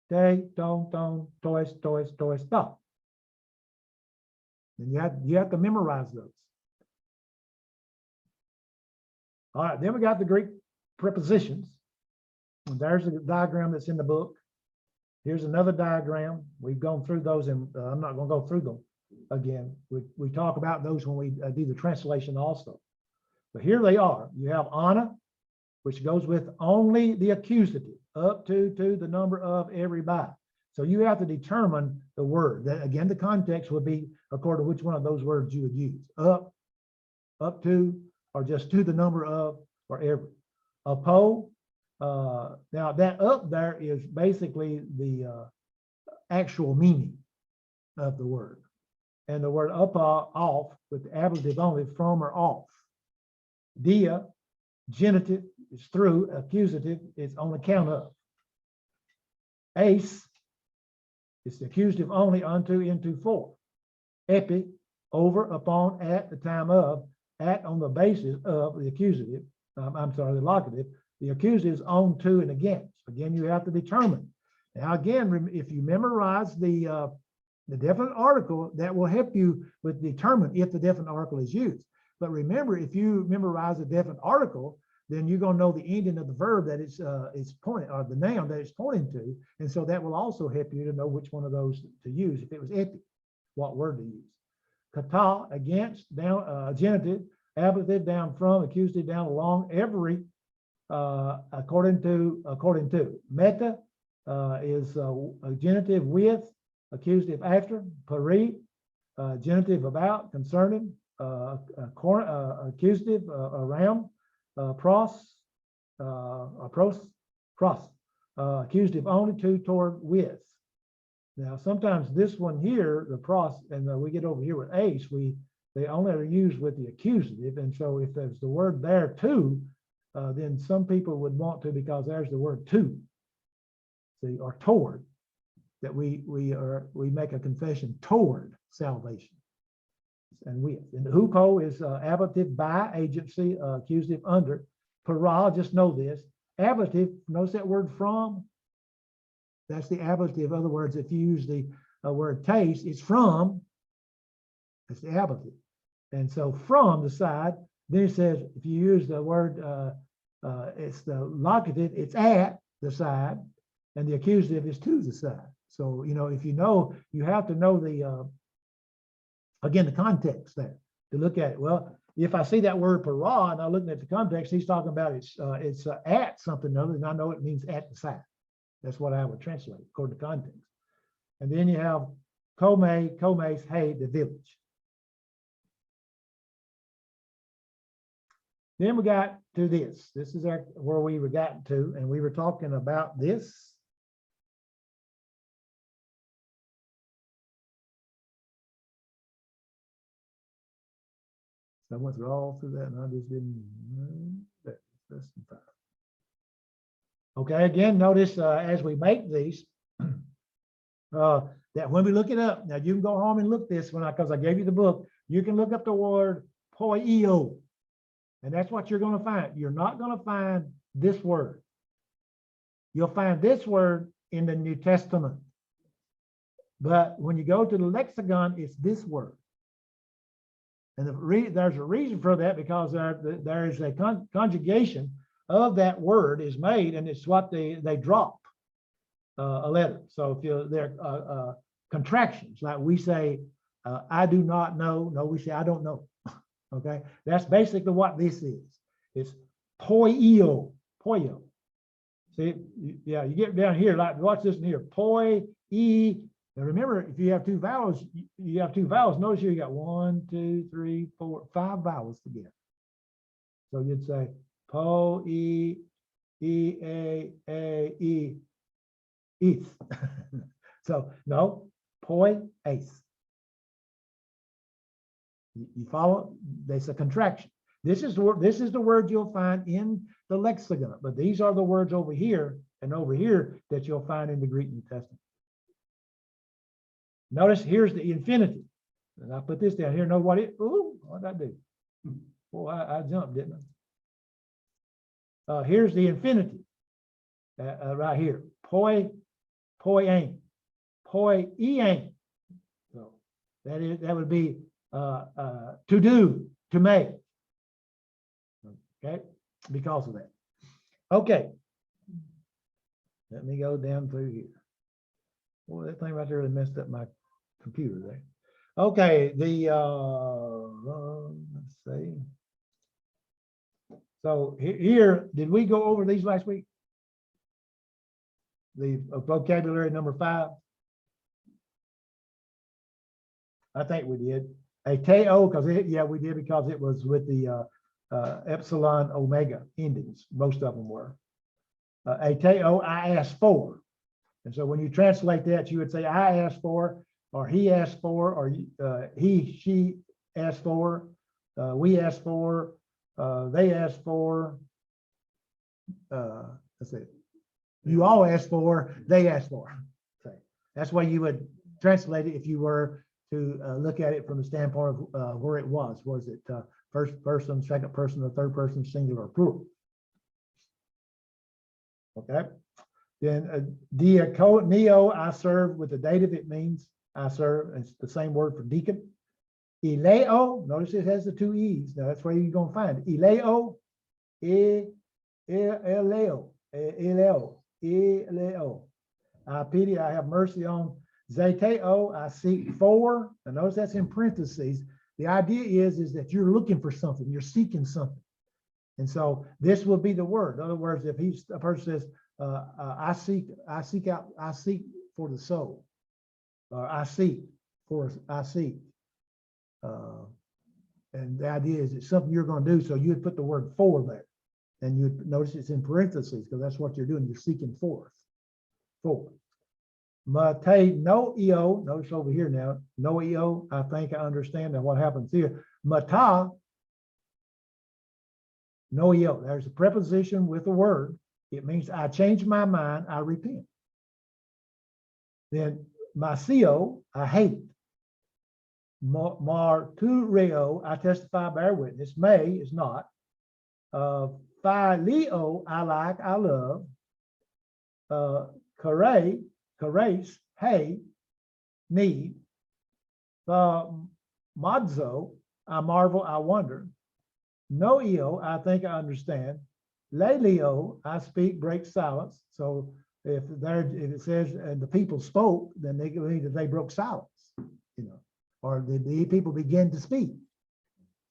te, tone, tois, ta. And you have to memorize those. All right, then we got the Greek prepositions. And there's a diagram that's in the book. Here's another diagram. We've gone through those, and I'm not going to go through them again. We talk about those when we do the translation also. But here they are. You have ana, which goes with only the accusative, up to the number of everybody. So you have to determine the word. That again, the context would be according to which one of those words you would use. Up to, or just to the number of, or every. Apo, now that up there is basically the actual meaning of the word. And the word apa, off, with the ablative only, from or off. Dia, genitive, is through, accusative, is on account of. Ace, is the accusative only, unto, into, for. Epi, over, upon, at the time of. at on the basis of the accusative, I'm sorry, the locative, the accusatives on, to, and against. Again, you have to determine. Now, again, if you memorize the definite article, that will help you with determine if the definite article is used. But remember, if you memorize a definite article, then you're going to know the ending of the verb that it's pointing, or the noun that it's pointing to. And so that will also help you to know which one of those to use. If it was epi, what word to use. Kata, against, down, genitive, ablative, down from, accusative, down along, every, according to. Meta is a genitive with, accusative after. Pari, genitive about, concerning, accusative around. Pros, accusative only, to, toward, with. Now, sometimes this one here, the pros, and we get over here with ace, they only are used with the accusative. And so if there's the word there too, then some people would want to, because there's the word to, see, or toward, that we make a confession toward salvation. And with. And huko is ablative by, agency, accusative under. Para, just know this. Ablative, notice that word from. That's the ablative. In other words, if you use the word taste, it's from. That's the ablative. And so from the side, then it says, if you use the word, it's the locative, it's at the side, and the accusative is to the side. So, if you have to know the, again, the context there to look at it. Well, if I see that word para and I'm looking at the context, he's talking about it's at something other, and I know it means at the side. That's what I would translate according to context. And then you have Kome, Komes, hey, the village. Then we got to this. This is where we were gotten to, and we were talking about this. I went through all through that, and I just didn't. Okay, again, notice as we make these, that when we look it up, now you can go home and look this one, because I gave you the book. You can look up the word poio, and that's what you're going to find. You're not going to find this word. You'll find this word in the New Testament, but when you go to the lexicon, it's this word. And there's a reason for that, because there is a conjugation of that word is made, and it's what they drop a letter. So if they're contractions, like we say, I do not know. No, we say I don't know. Okay, that's basically what this is. It's poio. See, yeah, you get down here, like watch this in here, poi, e. Now remember, if you have two vowels, Notice here you got 1, 2, 3, 4, 5 vowels together. So you'd say po, e, a, e, eth. So no, poi, ace. You follow? That's a contraction. This is the word you'll find in the lexicon, but these are the words over here and over here that you'll find in the Greek New Testament. Notice here's the infinitive. And I put this down here. Know what what did I do? Boy, I jumped, didn't I? Here's the infinitive right here. Poi ain. Poi eain. So that would be to do, to make. Okay, because of that. Okay. Let me go down through here. Boy, that thing right there really messed up my computer there. Okay, let's see. So here, did we go over these last week? The vocabulary number 5. I think we did. A TO, because we did, because it was with the epsilon omega endings. Most of them were. A TO, I asked for. And so when you translate that, you would say, I asked for, or he asked for, or he, she asked for, we asked for, they asked for, let's see, you all asked for, they asked for. Okay. That's why you would translate it if you were to look at it from the standpoint of where it was. Was it first person, second person, or third person, singular, or plural. Okay. Then neo, I serve with the dative. It means I serve. It's the same word for deacon. Eleo, notice it has the two E's. Now that's where you're going to find it. Eleo, eleo. I pity, I have mercy on. Zeteo, I seek for. And notice that's in parentheses. The idea is that you're looking for something, you're seeking something. And so this will be the word. In other words, if a person says, I seek for the soul, or I seek. And the idea is it's something you're going to do. So you would put the word for there. And you notice it's in parentheses because that's what you're doing. You're seeking forth. For. Mate no eo. Notice over here now. No eo. I think I understand that what happens here. Mata. No eo. There's a preposition with a word. It means I change my mind. I repent. Then masio. I hate. Martureo, I testify, bear witness. May is not. Phileo, I like, I love. Cares, hey, need. Modzo, I marvel, I wonder. Noeo, I think I understand. Lelio, I speak, break silence. So if it says and the people spoke, then they mean that they broke silence, you know. Or the people begin to speak.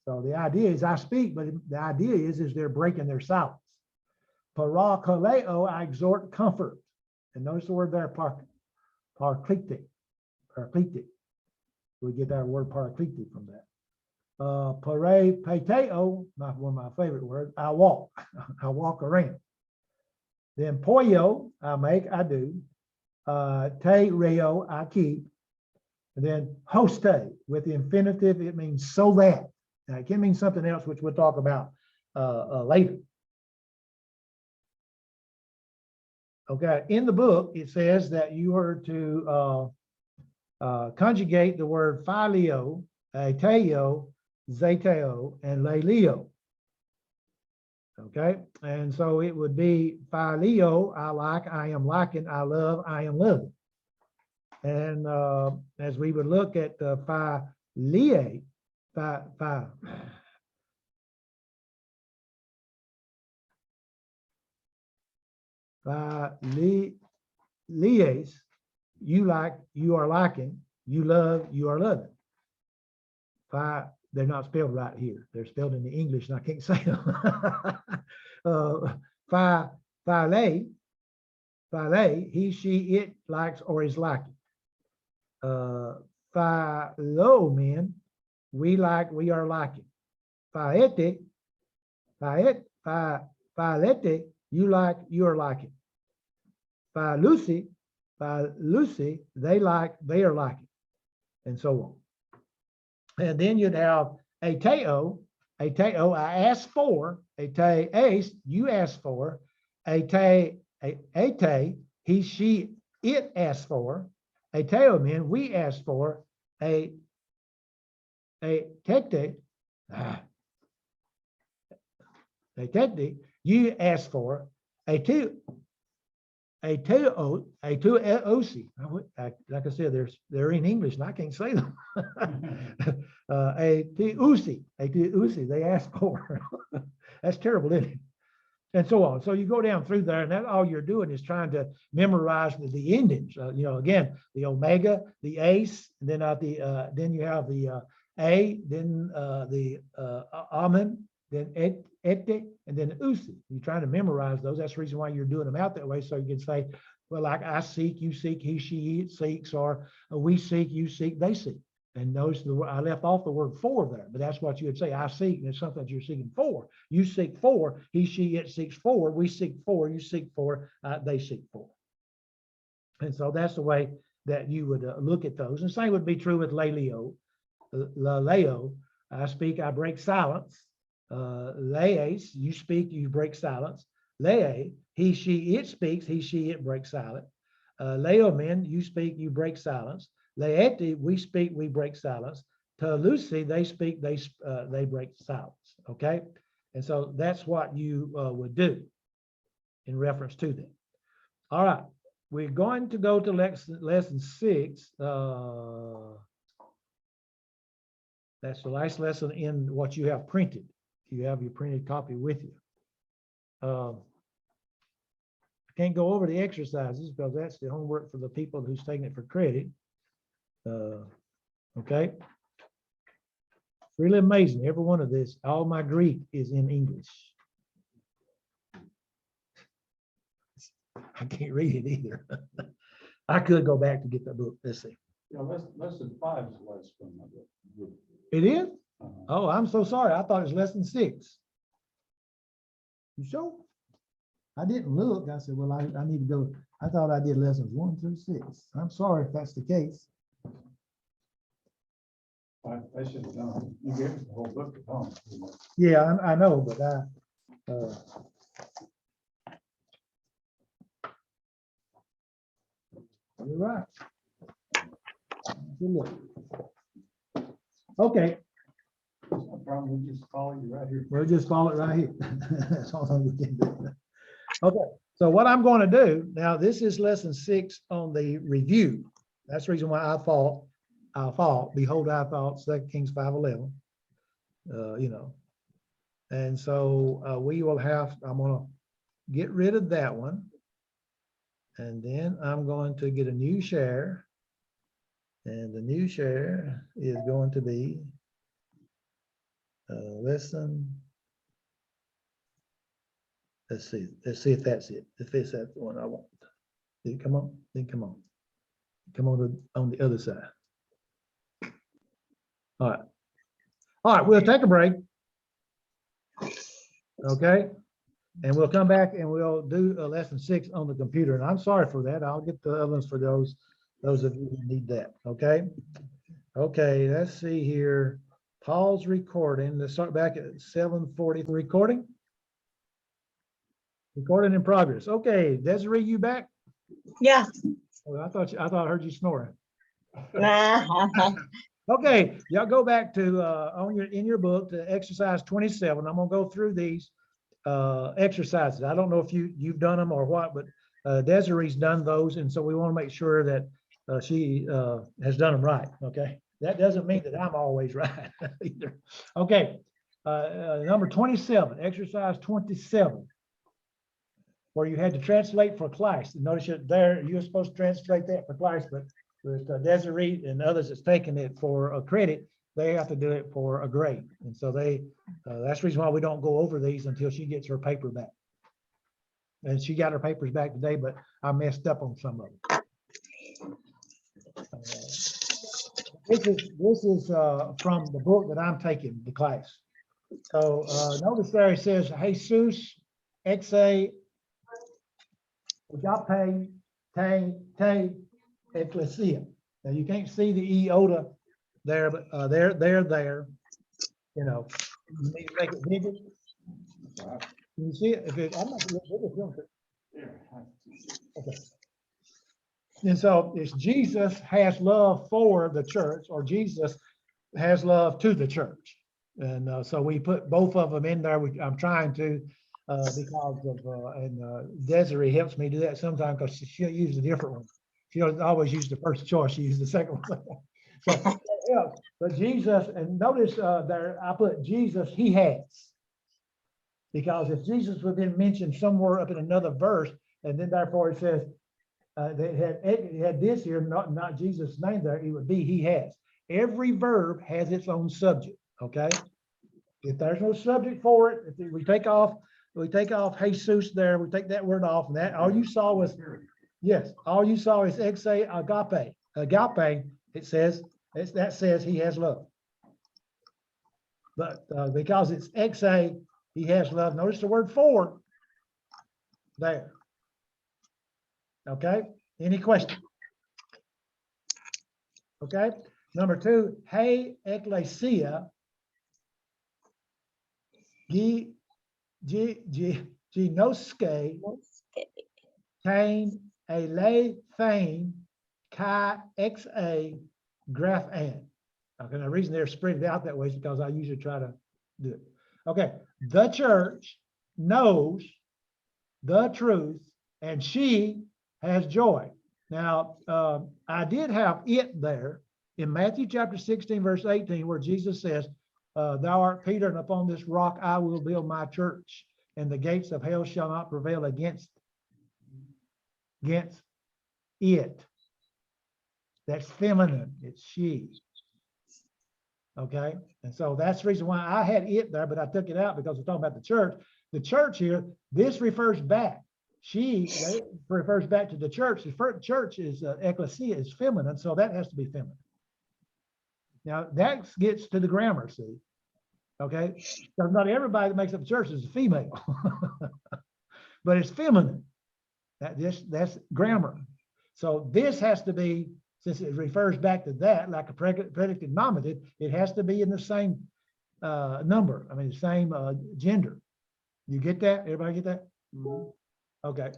So the idea is I speak, but the idea is they're breaking their silence. Parakaleo, I exhort comfort. And notice the word there, parakletic. Parakletic. We get that word parakletic from that. Peteo, not one of my favorite words, I walk. I walk around. Then poyo, I make, I do. Te reo, I keep. And then hoste, with the infinitive, it means so that. Now, it can mean something else, which we'll talk about later. Okay, in the book, it says that you are to conjugate the word phileo, eteo, zeteo, and lelio. Okay, and so it would be phileo, I like, I am liking, I love, I am loving. And as we would look at philie, lies, you like, you are liking, you love, you are loving. They're not spelled right here. They're spelled in the English, and I can't say them. Philie, he, she, it likes or is liking. Philo, men, we like, we are liking. Philete, you like, you are liking. Philusi, they like, they are liking, and so on. And then you'd have eteo, I ask for. Ete, you ask for. Ete, he, she, it asks for. Eteo, men, we ask for. Tete, you ask for. Osi. Like I said, they're in English and I can't say them. Usi, they ask for. That's terrible, isn't it? And so on. So you go down through there, and that all you're doing is trying to memorize the endings. You know, again, the omega, the ace, and then then you have the a, then the amen, then ete, and then usi. You're trying to memorize those. That's the reason why you're doing them out that way, so you can say, well, like I seek, you seek, he, she, it seeks, or we seek, you seek, they seek. And notice I left off the word for there, but that's what you would say. I seek, and it's something that you're seeking for. You seek for, he, she, it seeks for, we seek for, you seek for, they seek for. And so that's the way that you would look at those. And same would be true with lelio. Leo, I speak, I break silence. Lees, you speak, you break silence. Lee, he, she, it speaks, he, she, it breaks silence. Leomen, you speak, you break silence. Laeti, we speak, we break silence. to Lucy, they speak, they break silence, okay? And so that's what you would do in reference to them. All right, we're going to go to lesson 6. That's the last lesson in what you have printed. You have your printed copy with you. I can't go over the exercises because that's the homework for the people who's taking it for credit. Okay. Really amazing. Every one of this, all my Greek is in English. I can't read it either. I could go back to get that book. Let's see. Yeah, lesson 5 is the last one. It is? Uh-huh. Oh, I'm so sorry. I thought it was lesson 6. You sure? I didn't look. I said, well, I need to go. I thought I did lessons 1 through 6. I'm sorry if that's the case. I should have done it. You gave us the whole book at home. Yeah, I know, but you're right. Good look. Okay, No problem. We just follow you right here. we'll just follow it right here. That's all we can do. Okay, so what I'm going to do now, this is lesson 6 on the review. That's the reason why I thought, behold, I thought 2 Kings 5:11. You know, and so we will have, I'm going to get rid of that one. And then I'm going to get a new share. And the new share is going to be lesson. Let's see if that's it. If it's that one I want. Did it come on? Then come on. Come on the other side. All right. All right, we'll take a break. Okay. And we'll come back and we'll do lesson 6 on the computer. And I'm sorry for that. I'll get the others for those of you who need that. Okay. Okay, let's see here. Pause recording. Let's start back at 7:40. Recording. Recording in progress. Okay, Desiree, you back? Yeah. Oh, I thought I heard you snoring. Nah. Okay, y'all go back to in your book to exercise 27. I'm gonna go through these exercises. I don't know if you've done them or what, but Desiree's done those, and so we want to make sure that she has done them right. Okay, that doesn't mean that I'm always right either. Okay, number 27, exercise 27, where you had to translate for class. Notice it there, you're supposed to translate that for class, but with Desiree and others that's taking it for a credit, they have to do it for a grade. And so that's the reason why we don't go over these until she gets her paper back. And she got her papers back today, but I messed up on some of them. This is from the book that I'm taking, the class. So notice there it says, Jesus, exe, agape, te, ecclesia. Now you can't see the iota there, but they're there. You know, you need to make it bigger. Can you see it? If it, I'm not going to look bigger. Okay. And so it's Jesus has love for the church, or Jesus has love to the church. And so we put both of them in there. I'm trying to, because of, Desiree helps me do that sometimes because she'll use a different one. She doesn't always use the first choice. She uses the second one. So, yeah, but Jesus, and notice there, I put Jesus, he has. Because if Jesus would have been mentioned somewhere up in another verse, and then therefore it says, it had this here, not Jesus' name there, it would be he has. Every verb has its own subject, okay? If there's no subject for it, if we take off Jesus there, we take that word off, and that all you saw was, yes, all you saw is exe agape. Agape, it says, that says he has love. But because it's exe, he has love. Notice the word for there. Okay, any question? Okay, number 2, hey ecclesia, genoske, tain, ele, thane, chi, xa, graph, and. Okay, the reason they're spread out that way is because I usually try to do it. Okay, the church knows the truth and she has joy. Now, I did have it there in Matthew chapter 16, verse 18, where Jesus says, thou art Peter, and upon this rock I will build my church, and the gates of hell shall not prevail against it. That's feminine, it's she. Okay, and so that's the reason why I had it there, but I took it out because we're talking about the church. The church here, this refers back. That refers back to the church. The first church is ecclesia, is feminine, so that has to be feminine. Now that gets to the grammar, see? Okay, because not everybody that makes up a church is a female, but it's feminine. That's grammar. So this has to be, since it refers back to that, like a predicate nominative, it has to be in the same number. I mean, the same gender. You get that? Everybody get that? Okay.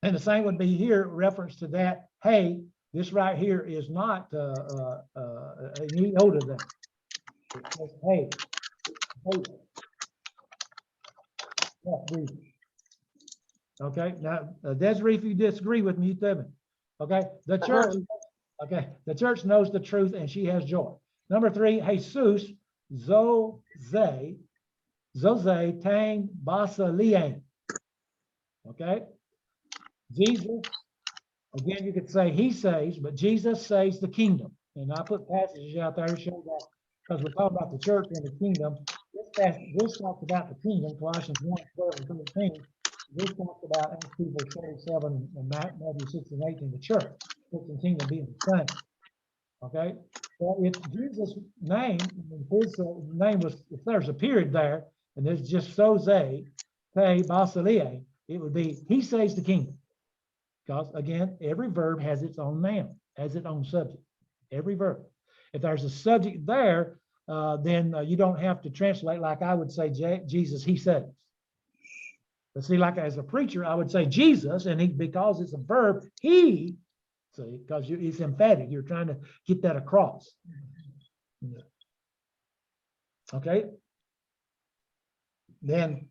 And the same would be here, reference to that. Hey, this right here is not any older than. It says, hey. Yeah, okay. Now, Desiree, if you disagree with me, you tell me. Okay. The church. Okay. The church knows the truth and she has joy. Number 3, Jesus, Zoe, Tang, Basalien. Okay. Jesus, again, you could say he saves, but Jesus saves the kingdom. And I put passages out there to show that because we're talking about the church and the kingdom. This talks about the kingdom, Colossians 1, 12 and 13. This talks about Acts 2, verse 47 and Matthew 6 and 18, the church, church and kingdom being the same. Okay, well, it's Jesus' name. His name was, if there's a period there, and there's just soze, te basileia, it would be he saves the kingdom. Because again, every verb has its own noun, has its own subject. Every verb. If there's a subject there, then you don't have to translate like I would say, Jesus, he saves. But see, like as a preacher, I would say Jesus, and because it's a verb, he. See, because it's emphatic. You're trying to get that across. Okay. Then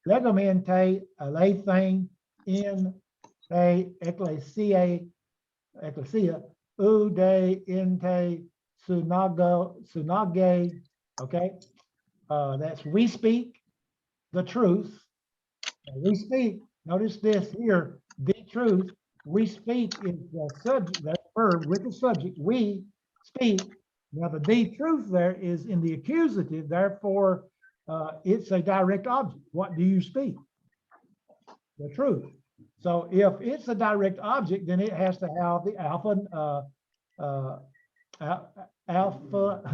legomen te alethein in te ecclesia u de in te synage. Okay. That's we speak the truth. We speak. Notice this here, the truth. We speak is the subject, that verb with the subject. We speak. Now the truth there is in the accusative, therefore it's a direct object. What do you speak? The truth. So if it's a direct object, then it has to have the alpha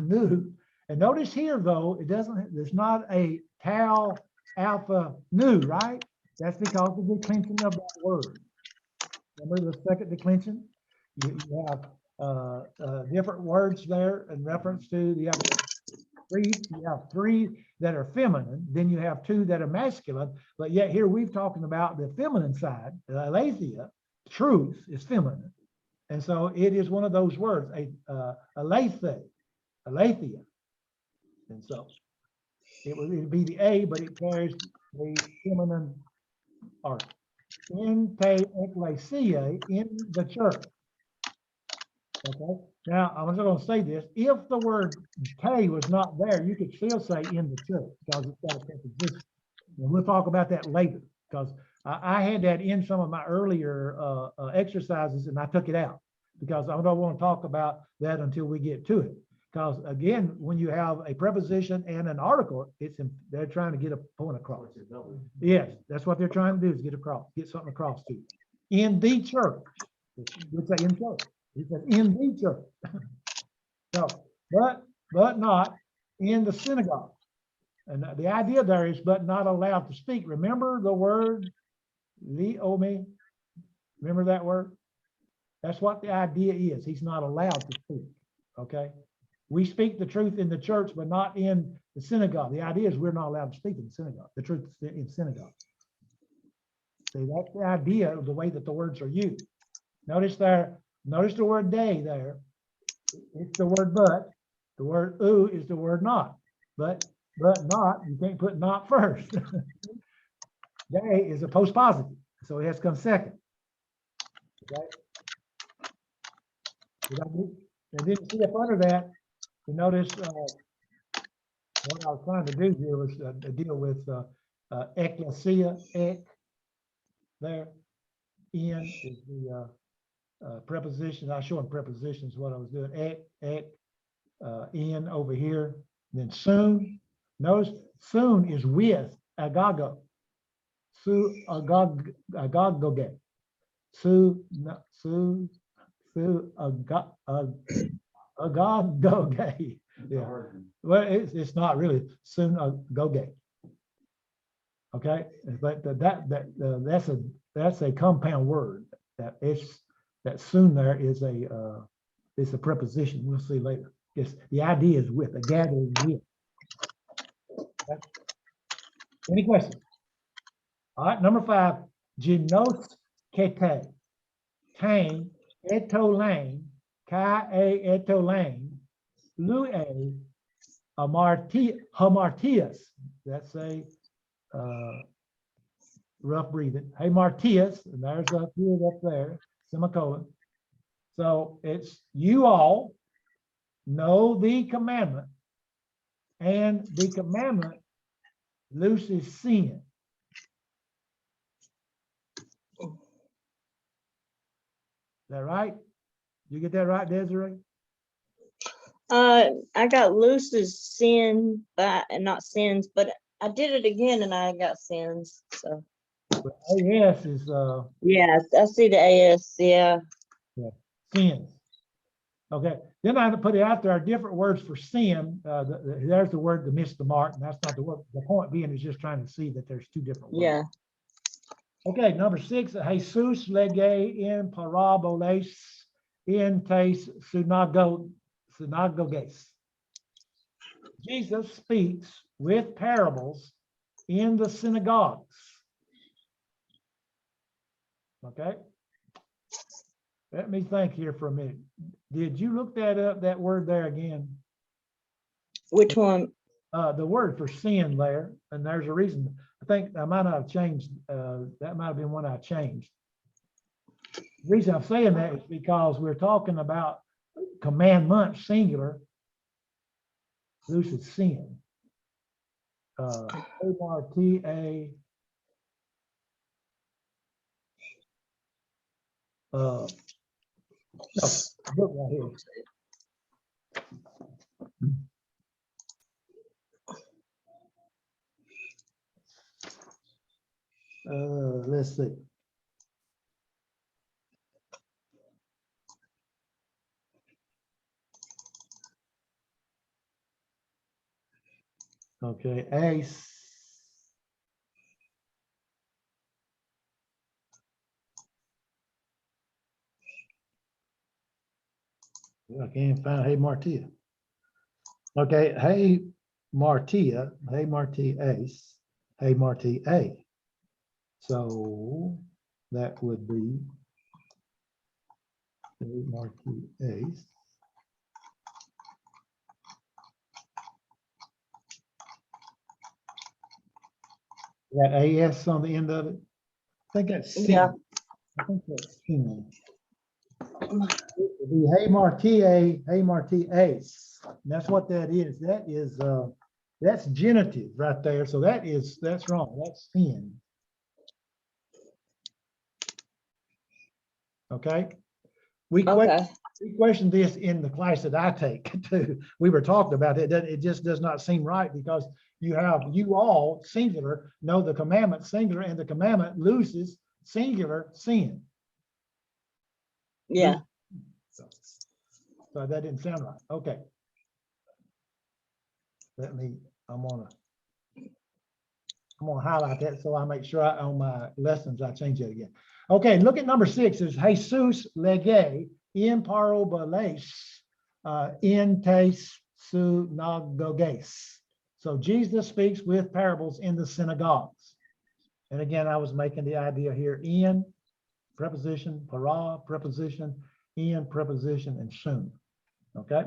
nu. And notice here though, it doesn't. There's not a tau alpha nu, right? That's because of the declension of that word. Remember the second declension? You have different words there in reference to the other. You have 3 that are feminine, then you have 2 that are masculine, but yet here we've talking about the feminine side, the aletheia, truth is feminine. And so it is one of those words, aletheia. And so it would be the A, but it carries the feminine art. In te ecclesia, in the church. Okay. Now I'm just going to say this: if the word "te" was not there, you could still say "in the church" because it's got a preposition. And we'll talk about that later because I had that in some of my earlier exercises, and I took it out because I don't want to talk about that until we get to it. Because again, when you have a preposition and an article, they're trying to get a point across. Yes, that's what they're trying to do is get something across to you. In the church, would say in church. He says in the church. So, but not in the synagogue. And the idea there is, but not allowed to speak. Remember the word leome? Remember that word? That's what the idea is. He's not allowed to speak. Okay. We speak the truth in the church, but not in the synagogue. The idea is we're not allowed to speak in the synagogue. The truth is in synagogue. See, that's the idea of the way that the words are used. Notice there, Notice the word they there. It's the word but. The word ooh is the word not. But not, you can't put not first. They is a postpositive, so it has to come second. Okay. And then see up under that, you notice what I was trying to do here was deal with ecclesia, ek, there. In is the preposition. I was showing prepositions what I was doing. Ek, in over here. Then soon. Notice soon is with agago. Su agagoge. Agagoge. Yeah. Well, it's not really soon agoge. Okay, but that's a compound word. That soon there is a preposition. We'll see later. Yes, the idea is with a gathering with. Okay. Any questions? All right, number 5, genos kete, tane, eto lane, ka a eto lane, lue hamartias. That's a rough breathing. Hey, Martias, and there's a period up there, semicolon. So it's you all know the commandment, and the commandment looses sin. Is that right? You get that right, Desiree? I got loose as sin, but and not sins, but I did it again and I got sins. So But AS is yes, I see the AS. Yeah. sins. Okay, then I put it out there are different words for sin. There's the word to miss the mark, and that's not the word. The point being is just trying to see that there's 2 different words. Yeah. Okay, number 6, Jesus lege in paraboles in tes synagoges. Jesus speaks with parables in the synagogues. Okay. Let me think here for a minute. Did you look that up, that word there again? Which one? The word for sin there, and there's a reason. I think I might not have changed. That might have been one I changed. The reason I'm saying that is because we're talking about commandment singular, loose sin. A-R-T-A. No, look right here. Let's see. Okay, ace. I can't find hey Martia. Okay, hey Martia, hey Marti ace, hey Marti A. So that would be hey Marti ace. That AS on the end of it. I think that's sin. Yeah. I think that's sin. The hey Marti A, hey Marti ace. That's what that is. That is that's genitive right there. So that's wrong. That's sin. Okay. We questioned this in the class that I take too. We were talking about it. It just does not seem right because you have you all singular know the commandment singular, and the commandment loses singular sin. Yeah. So that didn't sound right. Okay. I'm gonna highlight that so I make sure on my lessons I change it again. Okay, look at number 6. Is Jesus lege in paroboles in tes synagoges. So Jesus speaks with parables in the synagogues. And again, I was making the idea here in preposition, para, preposition, in preposition and soon. Okay.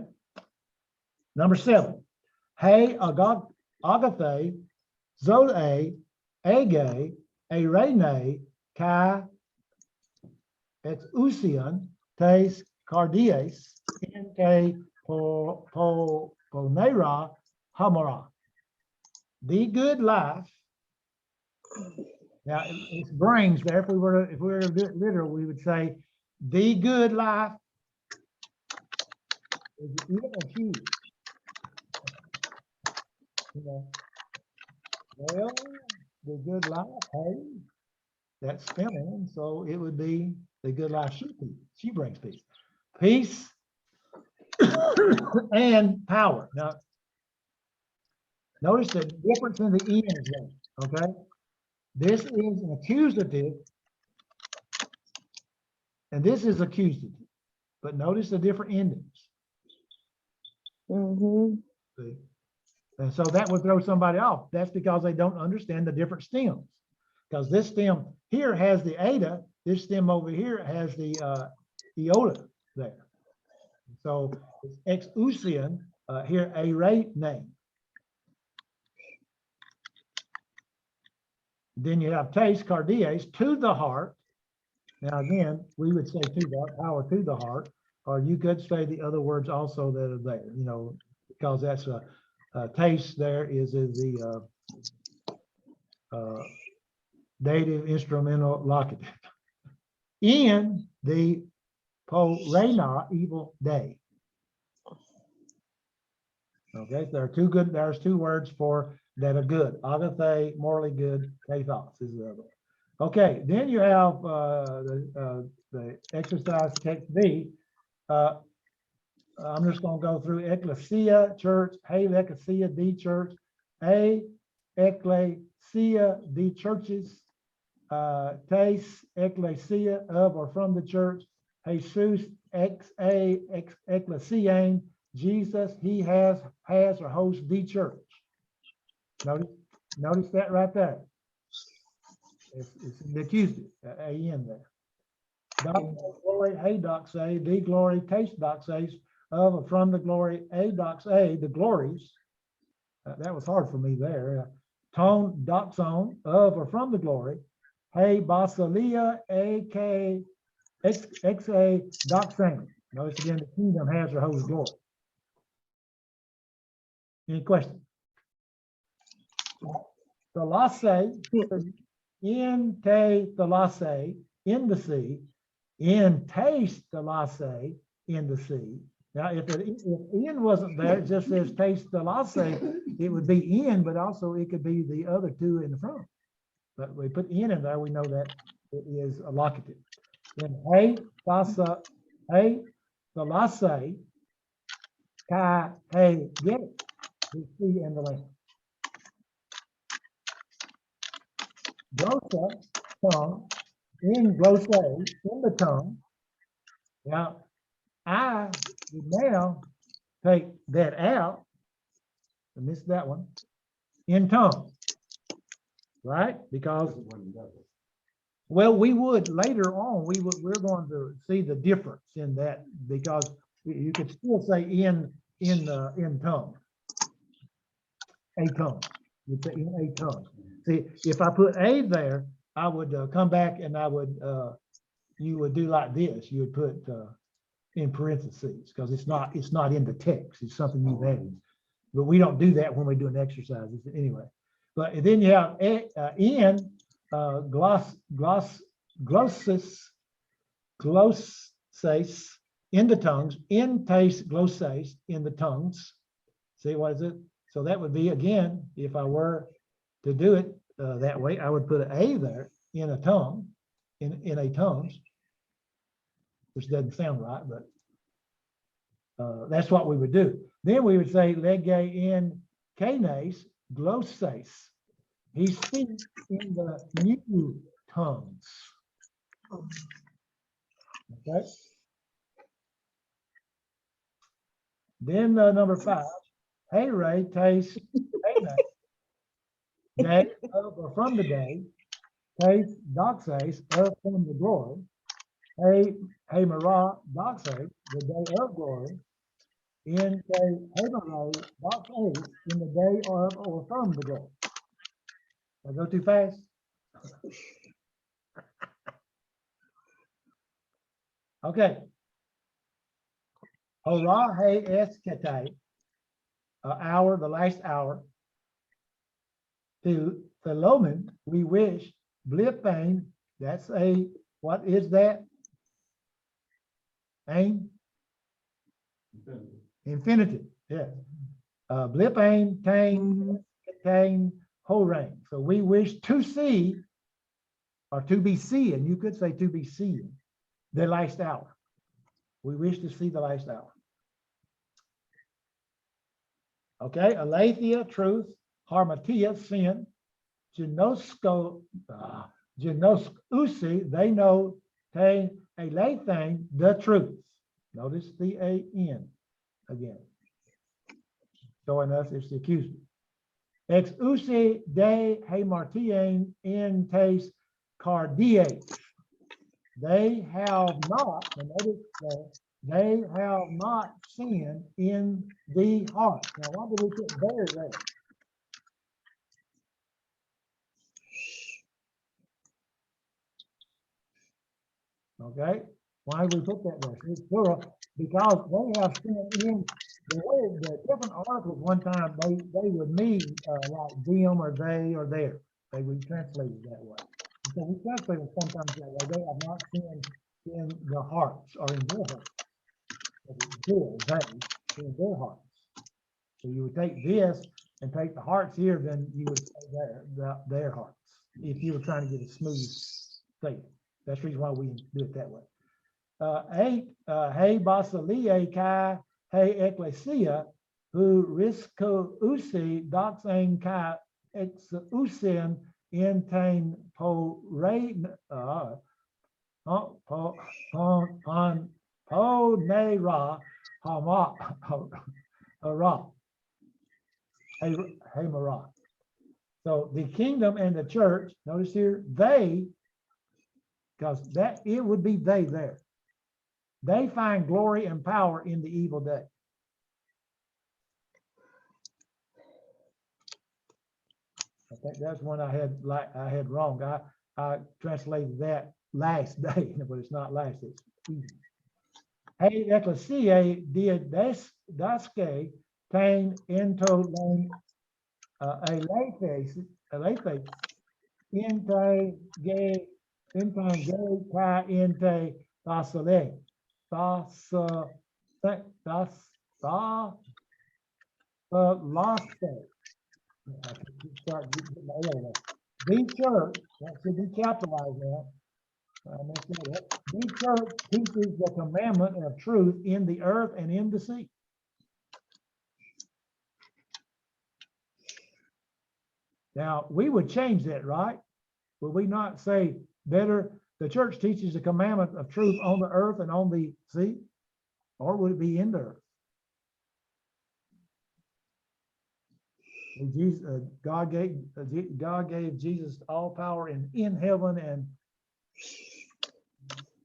Number 7. Hey, agathe, zoe, age, arene, kai, exousian, tes cardies, ente ponera hamara. The good life. Now it brings there. If we were to do it literal, we would say the good life is it or she? You know, well, the good life, hey, that's feminine, so it would be the good life she brings peace. Peace and power. Now, notice the difference in the ends there, okay? This is an accusative, and this is accusative, but notice the different endings. Mm-hmm. See? And so that would throw somebody off. That's because they don't understand the different stems. Because this stem here has the eta, this stem over here has the iota there. So it's exousian, here a rate name. Then you have taste, cardies, to the heart. Now again, we would say to the power to the heart, or you could say the other words also that are there, you know, because that's a taste there is the dative instrumental locative. In the porena, evil day. Okay, so there are there's two words for that are good. Agathe, morally good, pathos is the other one. Okay, then you have the exercise text B. I'm just going to go through ecclesia, church, hey, ecclesia, the church, a ecclesia, the churches, tes, ecclesia, of or from the church, Jesus, ecclesiae, Jesus, he has or hosts the church. Notice that right there. It's the accusative, A-N there. Glory, hey, doxa, the glory, taste doxas, of or from the glory, a doxa, the glories. That was hard for me there. Tone, doxon, of or from the glory. Hey, basilia, a-k, x-a, doxan. Notice again, the kingdom has or holds glory. Any questions? Thalase, in te thalase, in the sea, in taste thalase, in the sea. Now, if in wasn't there, it just says taste thalase, it would be in, but also it could be the other two in the front. But we put in there, we know that it is a locative. Then hey, thasa, hey, thalase, kai, hey, get it, the sea and the land. Glossa, tongue, in glossa, in the tongue. Now, I would now take that out, I missed that one, in tongue, right? Because, well, we would later on, we're going to see the difference in that because you could still say in tongue, a tongue, you'd say in a tongue. See, if I put a there, I would come back and I would, you would do like this. You would put in parentheses because it's not in the text. It's something you've added. But we don't do that when we do an exercise anyway. But then you have in glosses, in the tongues, in taste glosses, in the tongues. See, what is it? So that would be, again, if I were to do it that way, I would put an A there in a tongue, in a tongues, which doesn't sound right, but that's what we would do. Then we would say lege in canes glosses. He speaks in the new tongues. Okay. Then number 5, hey Ray taste day of or from the day, taste doxas of from the glory. Hey Marah, doxa, the day of glory, in Hebrew, doxa, in the day of or from the glory. Did I go too fast? Okay. Hora hey eskete, hour, the last hour. To Philomen, we wish, blipane, that's a, what is that? Aim? Infinitive, yes. Blipane, tane, tane, horain. So we wish to see, or to be seeing, you could say to be seeing, the last hour. We wish to see the last hour. Okay, aletheia, truth, harmatia, sin, genosko, genosusi, they know, te, alethein, the truth. Notice the A-N again. Showing us it's the accuser. Ex usi de hamartien in tes cardiates. They have not, and notice that they have not sinned in the heart. Now, why do we put there? Okay, why do we put that there? It's plural because they have sinned in the way the different articles. One time they would mean like them or they or there. They would translate it that way. So we translate it sometimes that way. They have not sinned in the hearts or in their hearts. They in their hearts. So you would take this and take the hearts here, then you would say their hearts. If you were trying to get a smooth statement. That's the reason why we do it that way. Hey basilia kai hey ecclesia who risco usi doxane kai ex usin intain po rain on po ne ra hama ra hey mara. So the kingdom and the church, notice here, they, because that it would be they there. They find glory and power in the evil day. I think that's one I had wrong. I translated that last day, but it's not last. It's evening. Hey, ecclesia did daske tain into lane aletheis inte gay kai inte basile lost day. The church, that should be capitalized now. The church teaches the commandment of truth in the earth and in the sea. Now, we would change that, right? Would we not say better, the church teaches the commandment of truth on the earth and on the sea? Or would it be in the earth? God gave Jesus all power in heaven and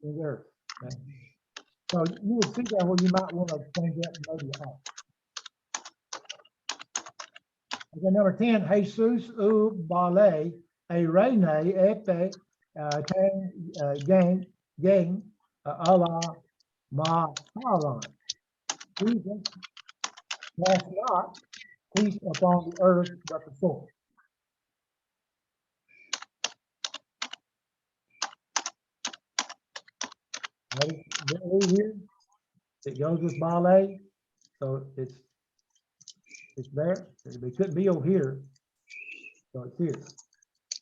in the earth. Okay. So you would see that where you might want to change that maybe off. Okay, number 10, Jesus u bale a reine epe gang Allah ma paran. Jesus has not peace upon the earth but the soul. Here it goes with ballet, so it's there. It couldn't be over here, so it's here.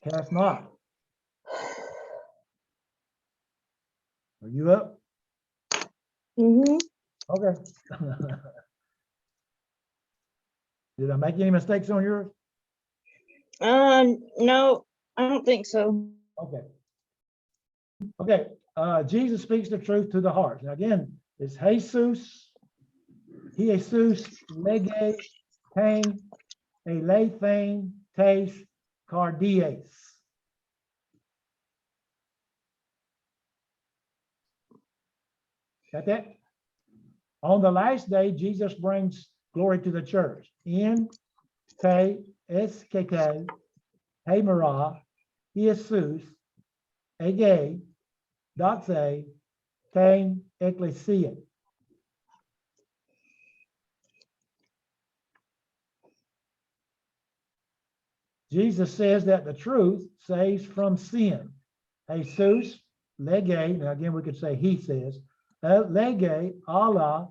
Cast not. Are you up? Mm-hmm. Okay. Did I make any mistakes on yours? No, I don't think so. Okay. Okay. Jesus speaks the truth to the heart. Now again, it's Jesus lege pain alethein tes cardiates. Got that? On the last day, Jesus brings glory to the church. In te eskeke, hemera, Jesus, ege, doxe, ten ecclesia. Jesus says that the truth saves from sin. Jesus, lege, now again, we could say he says, lege, Allah.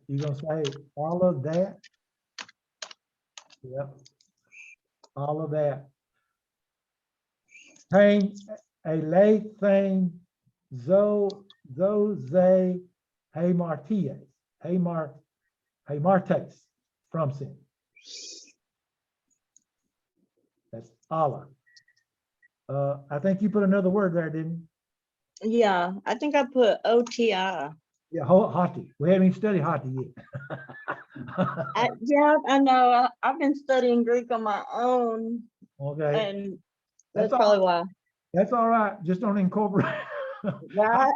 You're going to say all of that? Yep. All of that. Pain, a lay thing, ze, hey marties, hey martes, from sin. That's Allah. I think you put another word there, didn't you? Yeah, I think I put OTI. Yeah, hati. We haven't even studied hati yet. Yeah, I know. I've been studying Greek on my own, Okay, and That's that's probably why. that's all right. Just don't incorporate. Right?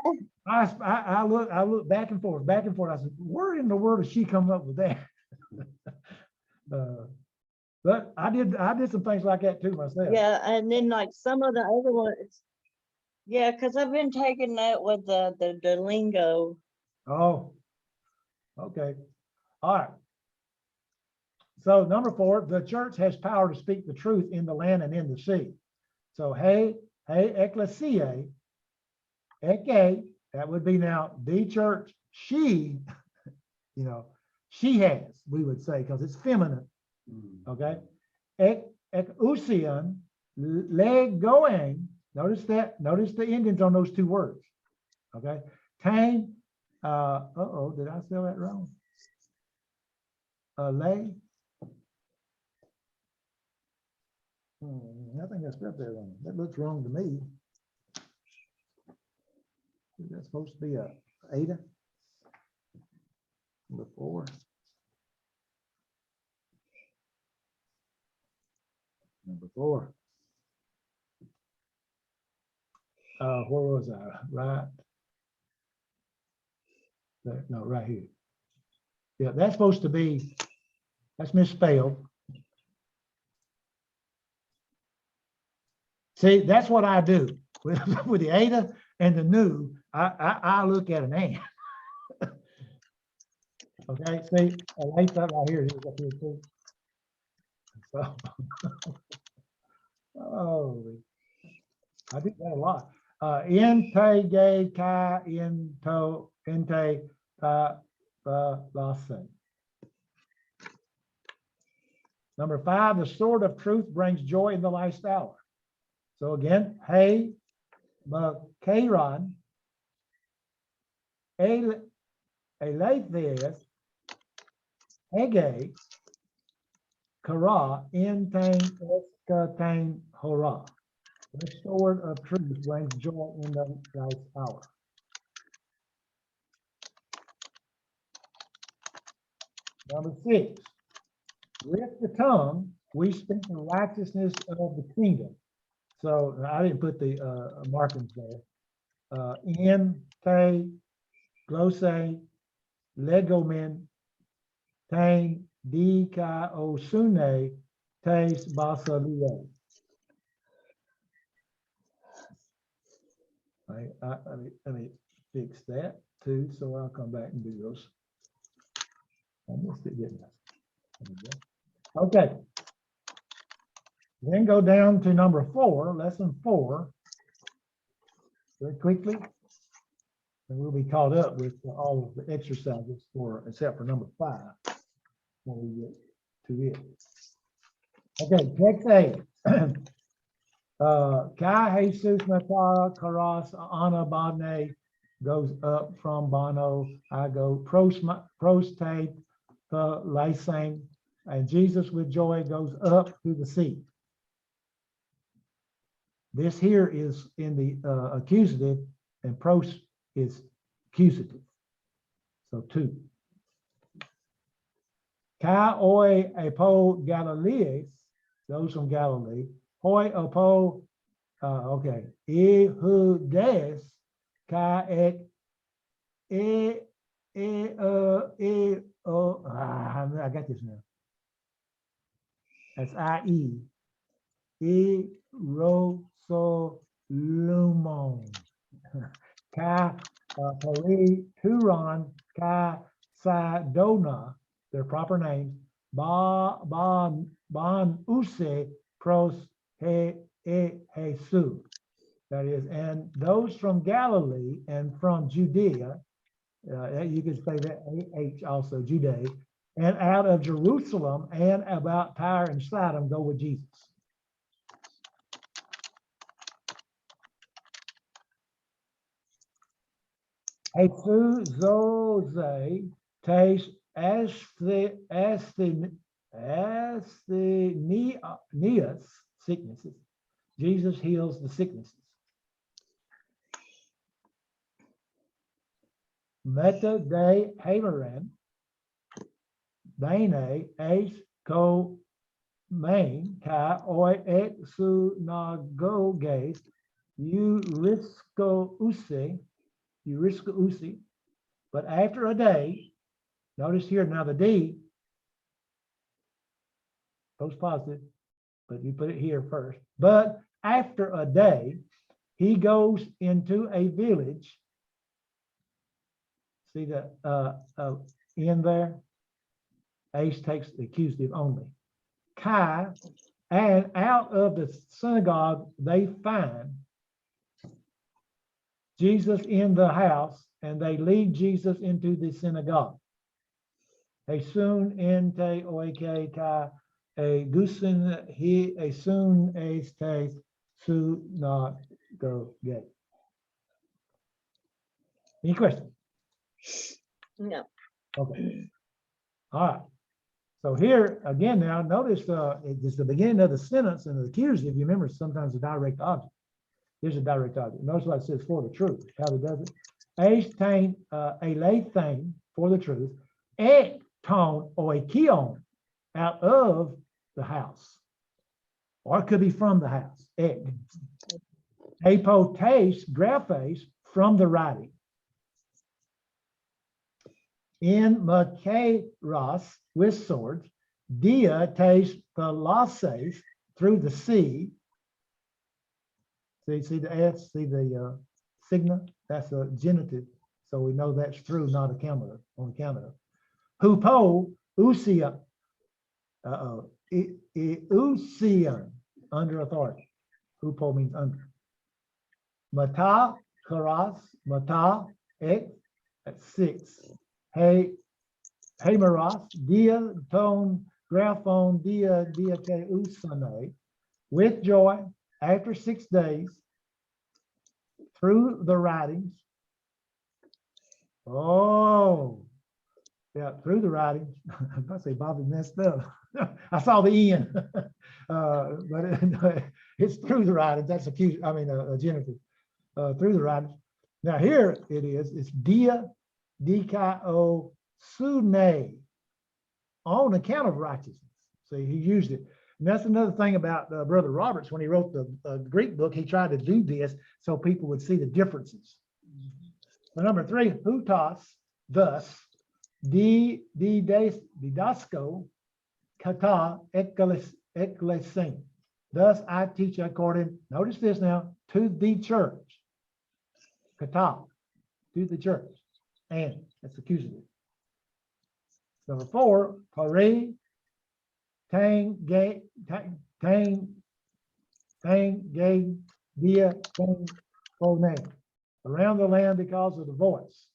I look back and forth. I said, where in the world did she come up with that? But I did some things like that too myself. Yeah, and then like some of the other ones. Yeah, because I've been taking that with the lingo. Oh, okay. All right. So number 4, the church has power to speak the truth in the land and in the sea. So hey, ecclesia, eke, that would be now the church, she, she has, we would say, because it's feminine. Okay. Ekousian, legoing. Notice the endings on those two words. Okay. Tang, did I spell that wrong? Lay. I think I spelled that wrong. That looks wrong to me. Is that supposed to be a Ada? Number 4. Number 4. Where was I? Right. No, right here. Yeah, that's supposed to be, that's misspelled. See, that's what I do with the Ada and the new. I look at an and. Okay, see, I like that right here. Here's up here too. So, oh, I do that a lot. Inte, gay, kai, into, inte, lase. Number 5, the sword of truth brings joy in the last hour. So again, hey, makeiron, aletheus, hege, kara, intang, eskatang, hora. The sword of truth brings joy in the last hour. Number 6, with the tongue, we speak the righteousness of the kingdom. So I didn't put the markings there. In, te, glose, legomen, tang, di, ka, o, sune, tes, basalia. Let me fix that too, so I'll come back and do those. I missed it, didn't I? Okay. Then go down to number 4, lesson 4, very quickly, and we'll be caught up with all of the exercises except for number 5 when we get to it. Okay, text A. Kai Jesus Natara Karas Ana Bane goes up from Bono. I go prostate the lysang, and Jesus with joy goes up to the sea. This here is in the accusative, and pros is accusative. So 2. Kai oi apo Galilees, those from Galilee. Hoi apo, okay. Ehudes Ka ek I got this now. That's I-E. So lumon. Ka Pari Turon Ka Sadona, their proper names. Bon Use Pros Jesu. That is, and those from Galilee and from Judea, you can say that H also, Judea, and out of Jerusalem and about Tyre and Sidon go with Jesus. Jesus zoze tes asthenias, sicknesses. Jesus heals the sicknesses. Meta de Haveran, Bene, Ace, Ko, Main, Ka, Oi, Et, Su, Na, Go, Gaze, Eurisco Usi. But after a day, notice here now the D, post positive, but you put it here first. But after a day, he goes into a village. See the in there? Ace takes the accusative only. Kai, and out of the synagogue, they find Jesus in the house, and they lead Jesus into the synagogue. A soon ente oike kai a gusin he a soon este su not go get. Any questions? No. Okay. All right. So here again now, notice it's the beginning of the sentence and the accusative. You remember sometimes a direct object. Here's a direct object. Notice what it says for the truth. How it does it. A lay thing for the truth. Ek tone or a kion out of the house. Or it could be from the house. Ek. Apotes, graphes from the writing. In Makeros with swords, dia tes thalasses through the sea. See the S, see the signa? That's a genitive. So we know that's through, not on account of. Hupo, usia, usian, under authority. Hupo means under. Mata, karas, mata, ek, that's 6. Hey, Maras, dia tone, graphone, dia te usane, with joy, after 6 days, through the writings. Oh, yeah, through the writings. I'm about to say Bobby messed up. I saw the end, but it's through the writings. That's a genitive. Through the writings. Now here it is. It's dia. Diko sune, on account of righteousness. See, he used it. And that's another thing about Brother Roberts. When he wrote the Greek book, he tried to do this so people would see the differences. So number 3, hutos, thus, didasco, kata, ekklesin. Thus I teach according, notice this now, to the church. Kata, to the church. And that's accusative. Number 4, pare, tang, dia, name. Around the land because of the voice.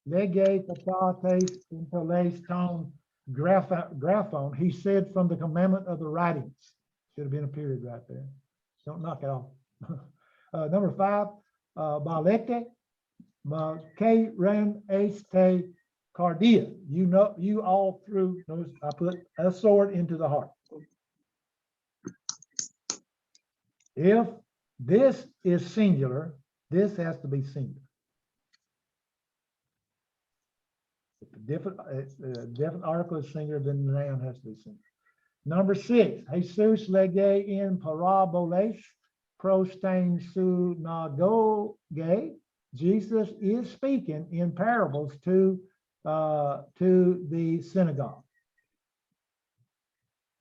Lege, patates, intales, tone, graphone. He said from the commandment of the writings. Should have been a period right there. Don't knock it off. Number 5, balete. K ran este cardia. You all through. Notice I put a sword into the heart. If this is singular, this has to be singular. If a different article is singular, then the noun has to be singular. Number 6, Jesus lege in paraboles prostain synagoge. Jesus is speaking in parables to the synagogue.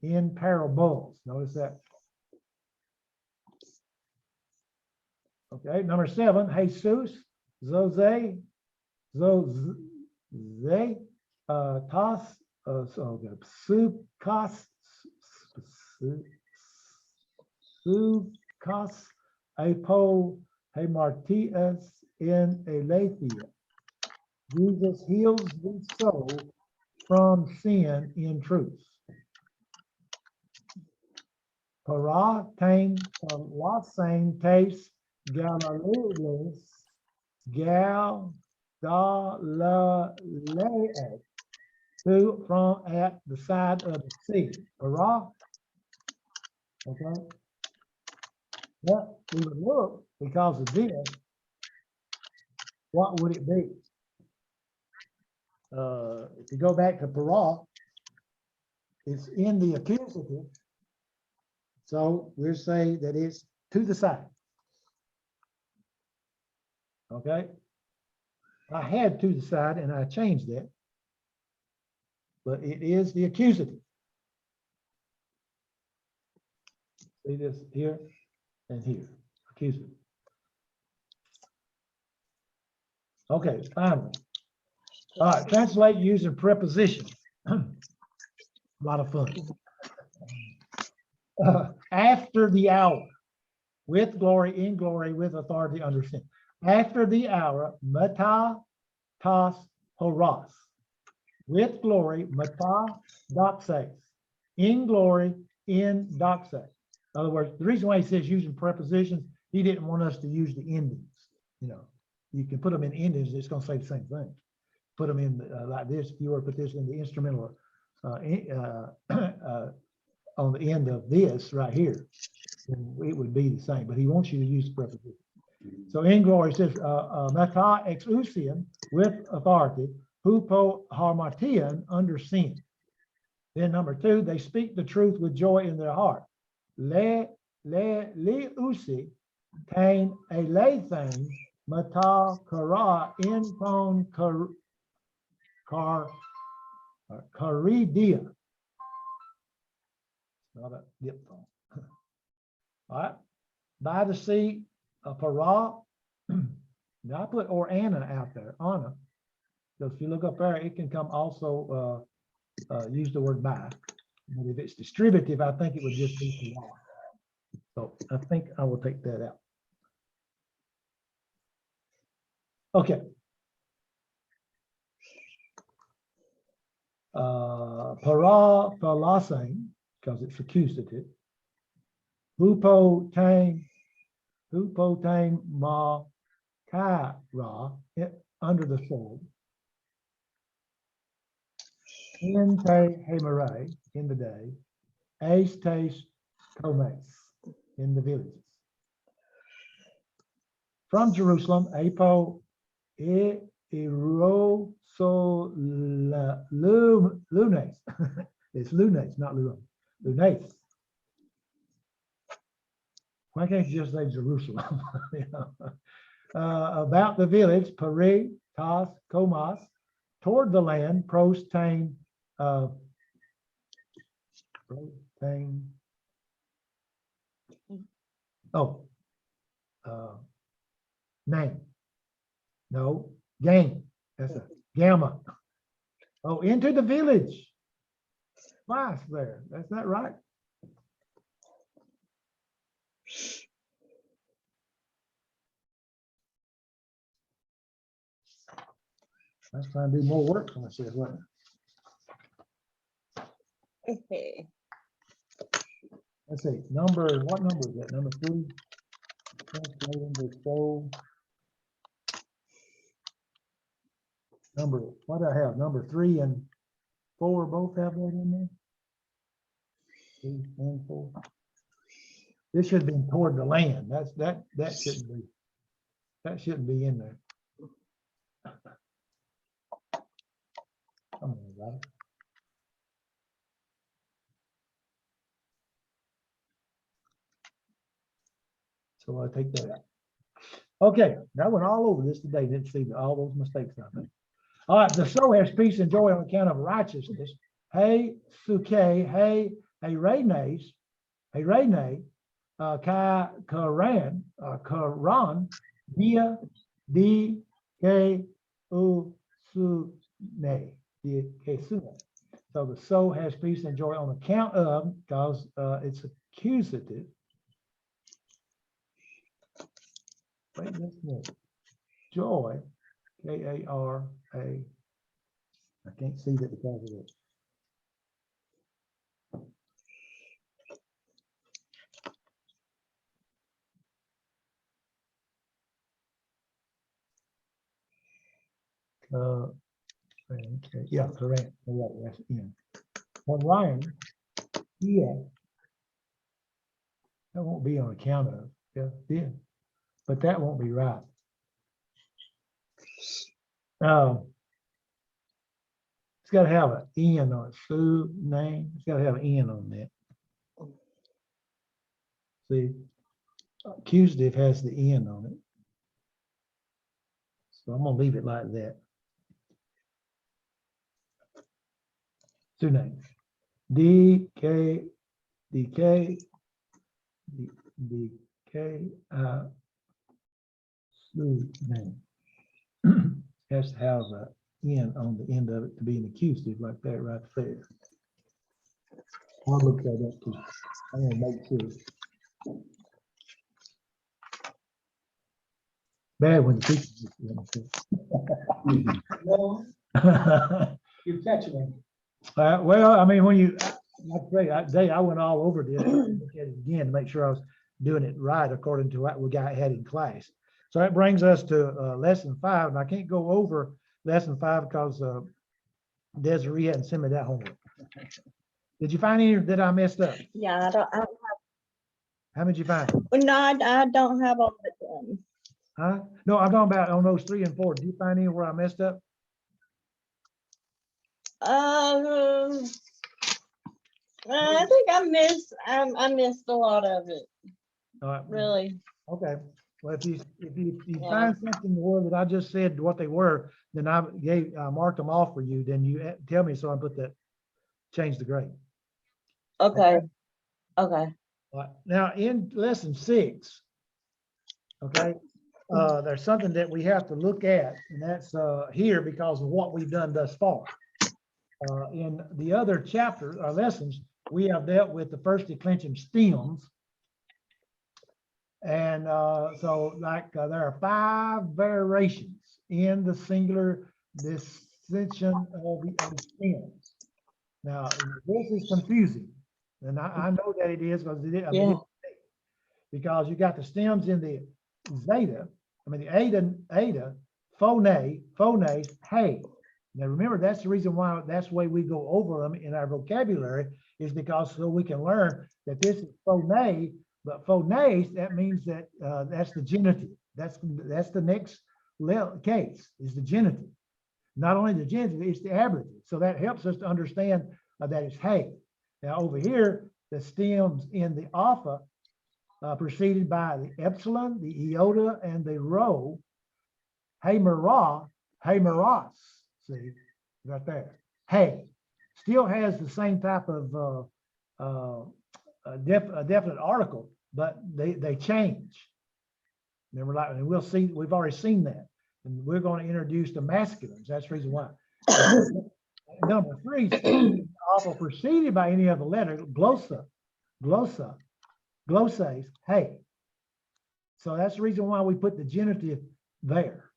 In parables, notice that. Okay, number 7, Jesus, Zose, Tas, Sukas, Sukas, Apo, Hemartias, in Aletheia. Jesus heals the soul from sin in truth. Para, Tain, Lasain, Taste, Galileus, Galilee, who from at the side of the sea. Para, okay. But we would look because of this. What would it be? If you go back to para, it's in the accusative. So we're saying that it's to the side. Okay. I had to the side and I changed that. But it is the accusative. See this here and here. Accusative. Okay, finally. All right, translate using prepositions. A lot of fun. After the hour, with glory, in glory, with authority, under sin. After the hour, meta, tas, horas. With glory, meta, doxes. In glory, in doxes. In other words, the reason why he says using prepositions, he didn't want us to use the endings. You know, you can put them in endings, it's going to say the same thing. Put them in like this. If you were to put this in the instrumental on the end of this right here, then it would be the same. But he wants you to use prepositions. So in glory, it says meta exousian, with authority, hupo harmatian, under sin. Then number 2, they speak the truth with joy in their heart. Le usi tain elethain mata kara in ton caridia. Not a diphthong. All right. By the sea, para. Now I put or Anna out there, Anna. So if you look up there, it can come also use the word by. But if it's distributive, I think it would just be para. So I think I will take that out. Okay. Para thalassane, because it's accusative. Hupo tang ma kara, under the fold. In te hemere, in the day. Ace taste komes, in the villages. From Jerusalem, apo ero so lunes. It's lunes, not lunes. Lunes. Why can't you just say Jerusalem? You know? About the village, Pari, Tas, Comas, toward the land, pros, tain, name. No, gain. That's a gamma. Oh, into the village. Twice there. That's not right. Let's try and do more work for myself. Okay. Let's see. What number is that? Number 3. Translating the soul. What do I have? Number 3 and 4 both have that in there. 3 and 4. This should have been toward the land. That shouldn't be in there. Come on, right? So I take that out. Okay, that went all over this today. Didn't see all those mistakes, I think. All right, the soul has peace and joy on account of righteousness. Hey, suke, hey, rene, kai, karan, dia, di, ke, u, su, ne, di, ke, su, ne. So the soul has peace and joy on account of, because it's accusative. Wait just a minute. Joy, K-A-R-A. I can't see that because of it. Okay, yeah, correct. Right, that's in. Orion, yeah, that won't be on account of. Yeah, but that won't be right. It's got to have an N on it. Sue name. It's got to have an N on that. See, accusative has the N on it. So I'm gonna leave it like that. Two names. D-K, D-K, D-K, Sue name. Has to have a N on the end of it to be an accusative like that right there. I'll look that up too. I want to make sure. Bad when the teacher. You catch me. Well, I mean, when you, like I say, I went all over this, look at it again to make sure I was doing it right according to what we had in class. So that brings us to lesson 5, and I can't go over lesson 5 because Desiree hadn't sent me that homework. Did you find any that I messed up? Yeah, How many did you find? no, I don't have all of it done. Huh? No, I'm talking about on those 3 and 4. Did you find any where I messed up? I think I missed a lot of it, All right. really. Okay. Well, if you Yeah. find something more that I just said what they were, then I marked them off for you. Then you tell me so I put that, change the grade. Okay. Okay. All right. Now in lesson 6, okay, there's something that we have to look at, and that's here because of what we've done thus far. In the other chapter or lessons, we have dealt with the first declension stems. And so like there are 5 variations in the singular dissension of the stems. Now, this is confusing. And I know that it is because because you got the stems in the zeta, the eta, phone, hey. Now remember, that's the reason why that's the way we go over them in our vocabulary, is because so we can learn that this is phone, but phones, that means that that's the genitive. That's the next case, is the genitive. Not only the genitive, it's the ablative. So that helps us to understand that it's hey. Now over here, the stems in the alpha preceded by the epsilon, the iota, and the rho. Hey Marah, hey Maras. See, right there. Hey, still has the same type of definite article, but they change. Remember, like, and we'll see, we've already seen that. And we're going to introduce the masculines. That's the reason why. Number 3, also preceded by any other letter, glossa, glosses, hey. So that's the reason why we put the genitive there.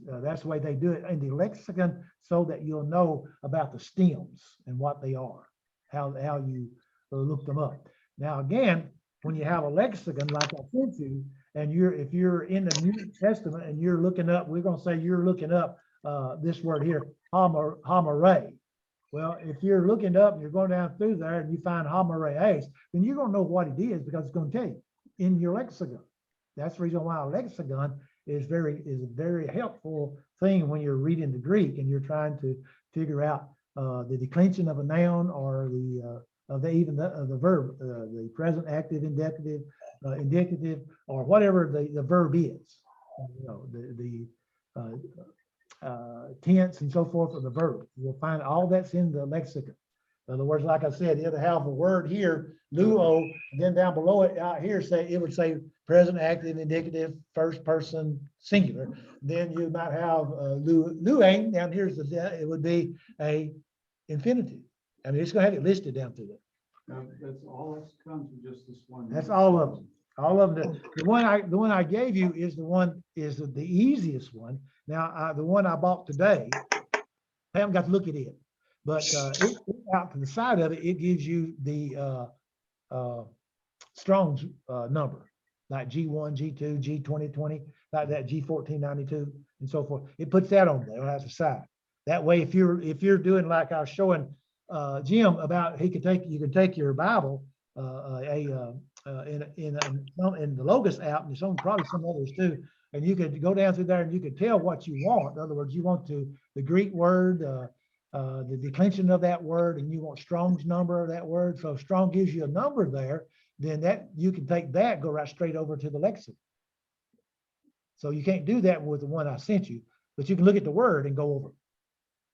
That's the way they do it in the lexicon, so that you'll know about the stems and what they are, how you look them up. Now, again, when you have a lexicon like I sent you, and if you're in the New Testament and you're looking up, we're going to say you're looking up this word here, homare. Well, if you're looking up and you're going down through there and you find homarees, then you're going to know what it is because it's going to tell you in your lexicon. That's the reason why a lexicon is a very helpful thing when you're reading the Greek and you're trying to figure out the declension of a noun or the verb, the present, active, indicative, or whatever the verb is. tense and so forth of the verb. You'll find all that's in the lexicon. In other words, like I said, it'll have a word here, luo, and then down below it out here, it would say present active, indicative, first person, singular. Then you might have luang, down here's it would be a infinitive. I mean, it's gonna have it listed down through there. That's all that's comes from just this one. That's all of them. All of them. The one I gave you is the easiest one. Now, the one I bought today, I haven't got to look at it, but out to the side of it, it gives you the Strong's number, like G1, G2, G2020, like that G1492, and so forth. It puts that on there at the side. That way, if you're doing like I was showing Jim about, you can take your Bible, in the Logos app, and there's probably some others too, and you could go down through there and you could tell what you want. In other words, you want the Greek word, the declension of that word, and you want Strong's number of that word. So if Strong gives you a number there, then that you can take that, go right straight over to the lexicon. So you can't do that with the one I sent you, but you can look at the word and go over it.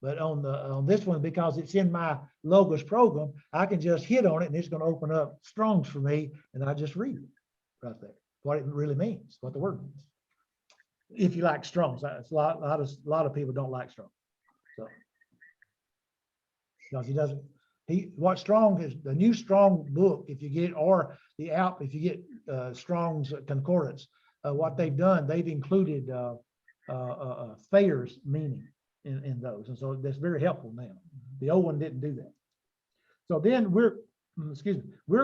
But on this one, because it's in my Logos program, I can just hit on it and it's going to open up Strong's for me, and I just read it right there, what it really means, what the word means. If you like Strong's, it's a lot of people don't like Strong. So because he doesn't, what Strong is, the new Strong book, if you get, or the app, if you get Strong's Concordance, what they've done, they've included Thayer's meaning in those, and so that's very helpful now. The old one didn't do that. So then we're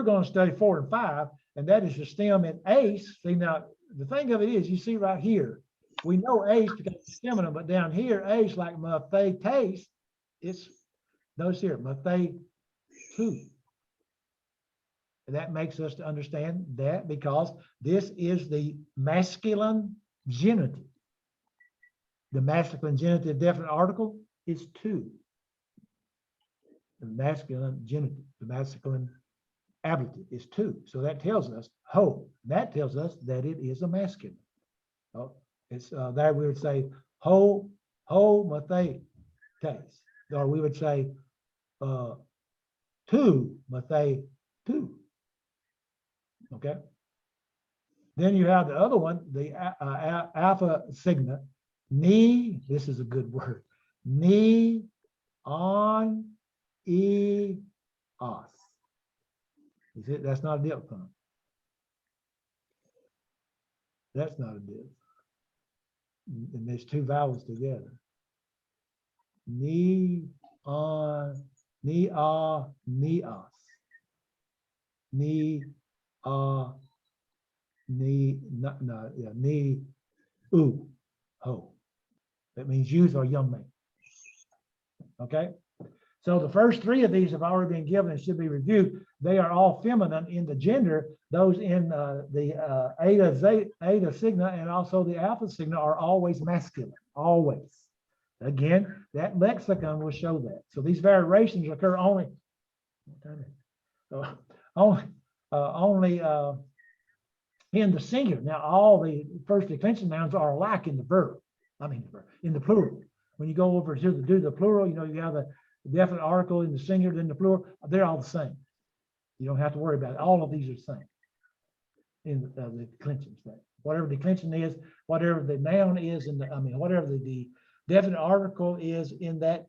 going to study 4 and 5, and that is the stem in ace. See, now the thing of it is, you see right here, we know ace because it's feminine, but down here, ace, like mathe taste, it's, notice here, mathe 2. And that makes us to understand that because this is the masculine genitive. The masculine genitive definite article is 2. The masculine genitive, the masculine ablative is 2. So that tells us ho. That tells us that it is a masculine. Oh, it's there we would say ho mathe taste, or we would say 2 mathe 2. Okay. Then you have the other one, the alpha sigma. Ni, this is a good word. Ni on e os. Is it? That's not a diphthong. That's not a diphthong. And there's 2 vowels together. Ni on, ni a, ni os. Ni a, ni, no, yeah, ni u, ho. That means youth or young man. Okay. So the first 3 of these have already been given and should be reviewed. They are all feminine in the gender. Those in the eta sigma and also the alpha sigma are always masculine, always. Again, that lexicon will show that. So these variations occur only in the singular. Now, all the first declension nouns are alike in the verb. I mean, in the plural. When you go over to do the plural, you have the definite article in the singular, then the plural. They're all the same. You don't have to worry about it. All of these are the same in the declension state. Whatever declension is, whatever the noun is, whatever the definite article is in that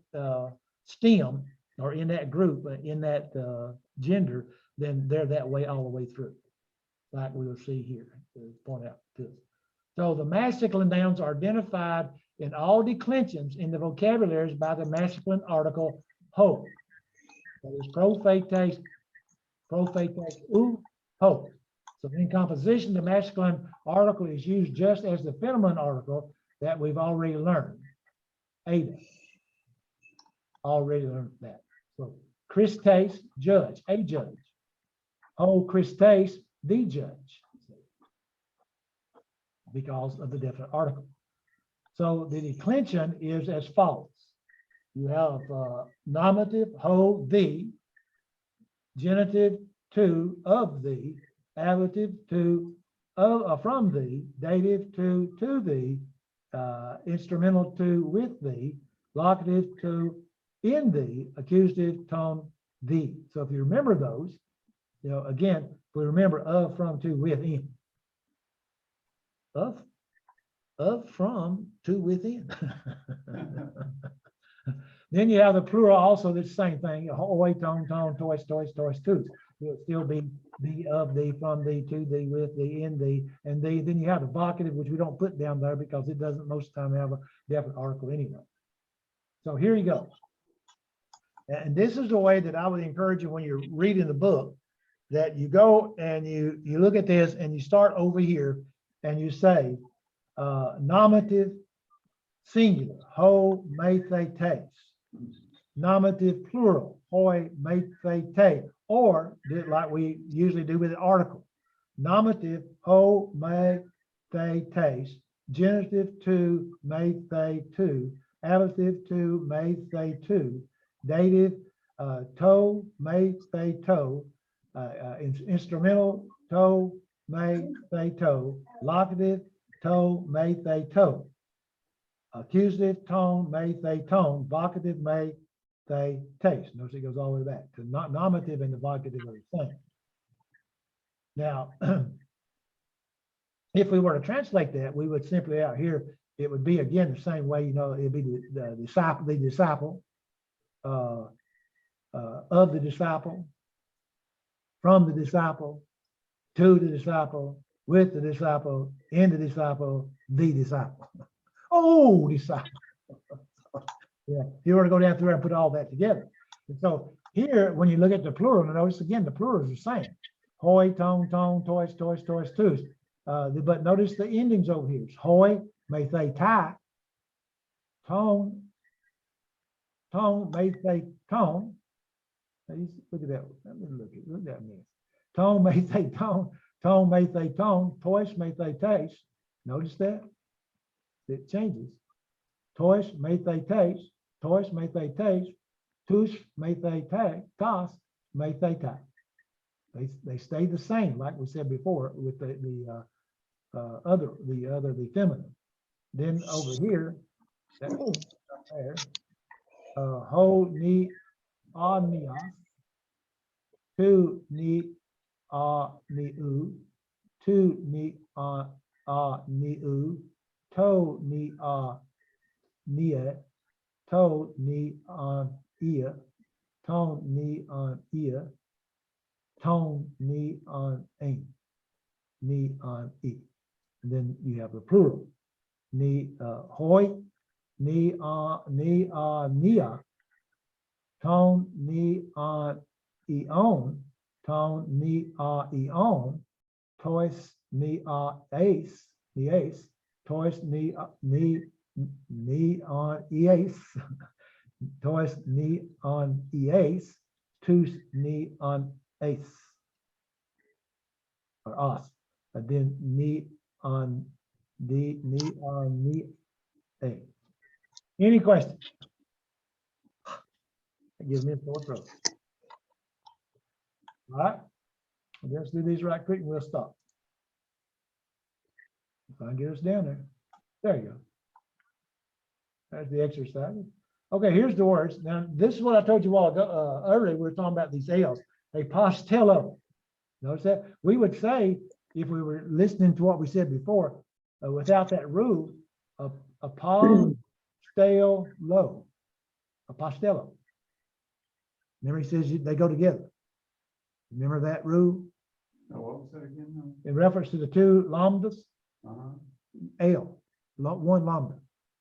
stem or in that group, in that gender, then they're that way all the way through, like we will see here, to point out to us. So the masculine nouns are identified in all declensions in the vocabularies by the masculine article ho. That is prophates, u, ho. So in composition, the masculine article is used just as the feminine article that we've already learned. Ada. Already learned that. So Christes, judge, a judge. Ho Christes, the judge. Because of the definite article. So the declension is as follows. You have nominative, ho, thee, genitive, to, of thee, ablative, to, from thee, dative to thee, instrumental to with thee, locative to in thee, accusative tone thee. So if you remember those, again, if we remember of, from, to, with, in. Of, from, to, within. Then you have the plural also, the same thing, away, tone, toys, tos. It'll still be the, of thee, from thee, to thee, with thee, in thee, and thee. Then you have the vocative, which we don't put down there because it doesn't most of the time have a definite article anyway. So here you go. And this is the way that I would encourage you when you're reading the book, that you go and you look at this and you start over here and you say, nominative singular, ho, me, they, tes. Nominative plural, hoi, me, they, te. Or do it like we usually do with the article. Nominative, ho, me, they, tes. Genitive to, me, they, to. Ablative to, me, they, to. Dative, to, me, they, to. Instrumental, to, me, they, to. Locative, to, me, they, to. Accusative, tone, me, they, tone. Vocative, me, they, taste. Notice it goes all the way back to nominative and the vocative are the same. Now, if we were to translate that, we would simply out here, it would be again the same way, it'd be the disciple, of the disciple, from the disciple, to the disciple, with the disciple, in the disciple, the disciple. Oh, disciple. Yeah, if you were to go down through and put all that together. And so here, when you look at the plural, notice again, the plural is the same. Hoi, tone, toys, tus. But notice the endings over here. It's hoi, me, they, tie. Tone, me, they, tone. Look at that. Look at that mess. Tone, me, they, tone. Tone, me, they, tone. Toys, me, they, taste. Notice that? It changes. Toys, me, they, taste. Toys, me, they, taste. Tus, me, they, take. Tas, me, they, tie. They stay the same, like we said before, with the feminine. Then over here, that there, ho, ni, a, nias, tu, ni, a, ni, u, tu, ni, a, ni, u, to, ni, a, nia, to, ni, on, ia, tone, ni, on, ia, tone, ni, on, ain, ni, on, e. And then you have the plural. Ni, hoi, ni, nia, tone, ni, on, eon, tone, ni, eon, tois, ni, ace, tois, ni, on, eace, tois, ni, on, eace, tus, ni, on, ace, or us. And then ni, on, a. Any questions? That gives me a sore throat. All right, let's do these right quick and we'll stop. If I can get us down there. There you go. That's the exercise. Okay, here's the words. Now, this is what I told you all ago, earlier. We were talking about these L's. A postello. Notice that? We would say, if we were listening to what we said before, without that rule, a postello. A postello. Remember, he says they go together. Remember that rule? Oh, what was that again? In reference to the two lambdas, L, one lambda.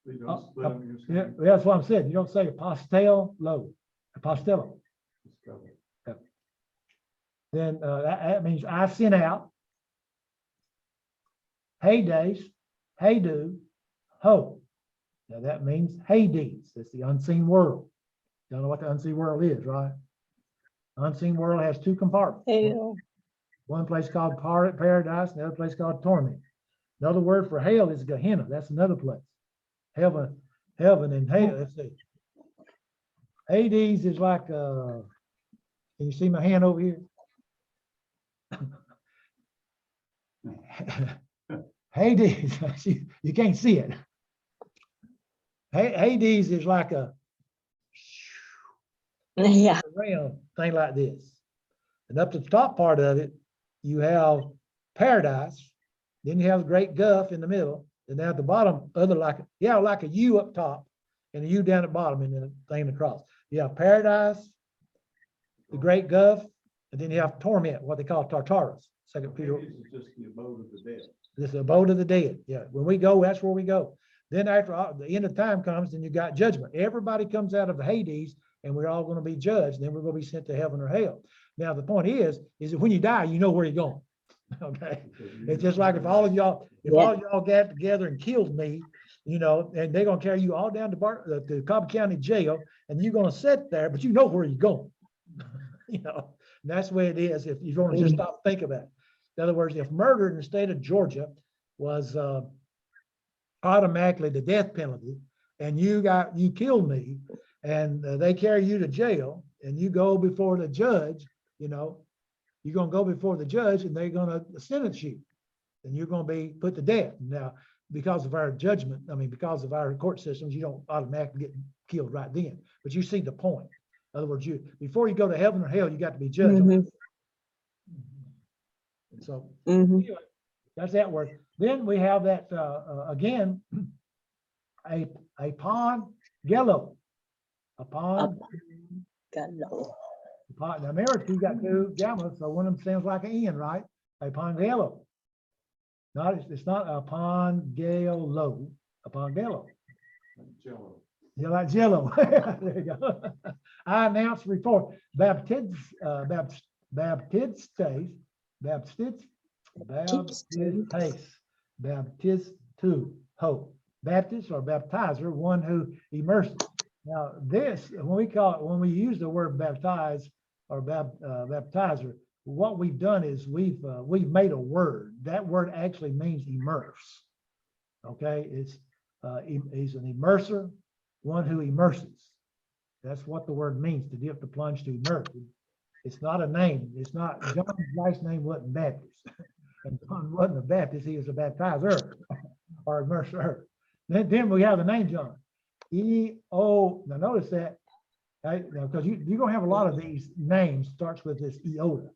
So you don't split them, you Yeah, just- that's what I'm saying. You don't say a postello, a postello. just go. Then that means I sent out. Heydays, heydo, ho. Now that means Hades. That's the unseen world. You don't know what the unseen world is, right? Unseen world has two compartments. Hell. One place called paradise, another place called torment. Another word for hell is Gehenna. That's another place. Heaven and hell. Let's see. Hades is like, can you see my hand over here? Hades, you can't see it. Hades is like a Yeah. round thing like this. And up to the top part of it, you have paradise. Then you have the great gulf in the middle. And down at the bottom, like a U up top and a U down at the bottom and then a thing across. You have paradise, the great gulf, and then you have torment, what they call Tartarus. Second Peter. This is just the abode of the dead. This is the abode of the dead. Yeah. When we go, that's where we go. Then after the end of time comes, then you got judgment. Everybody comes out of the Hades and we're all going to be judged. Then we're going to be sent to heaven or hell. Now, the point is that when you die, you know where you're going. Okay. It's just like if all of y'all got together and killed me, you know, and they're going to carry you all down to Cobb County Jail and you're going to sit there, but you know where you're going. You know, and that's the way it is if you want to just stop and think about it. In other words, if murder in the state of Georgia was automatically the death penalty, and you killed me, and they carry you to jail, and you go before the judge, you know, you're going to go before the judge, and they're going to sentence you, and you're going to be put to death. Now, because of our judgment, I mean, because of our court systems, you don't automatically get killed right then. But you see the point. In other words, before you go to heaven or hell, you got to be judged. And so anyway, that's that word. Then we have that again, a pond gello. A pond. Now remember, you got two gammas, so one of them sounds like an N, right? A pongello. It's not a pongello, a pongello. Jello. Yeah, like Jello. There you go. I announce report. Baptistes, hope. Baptist or baptizer, one who immerses. Now, this, when we use the word baptize or baptizer, what we've done is we've made a word. That word actually means immerse. Okay, he's an immerser, one who immerses. That's what the word means, to dip, to plunge, to immerse. It's not a name. It's not, John's last name wasn't Baptist. And John wasn't a Baptist, he was a baptizer or immerser. Then we have the name John. E-O, now notice that, because you're going to have a lot of these names starts with this iota.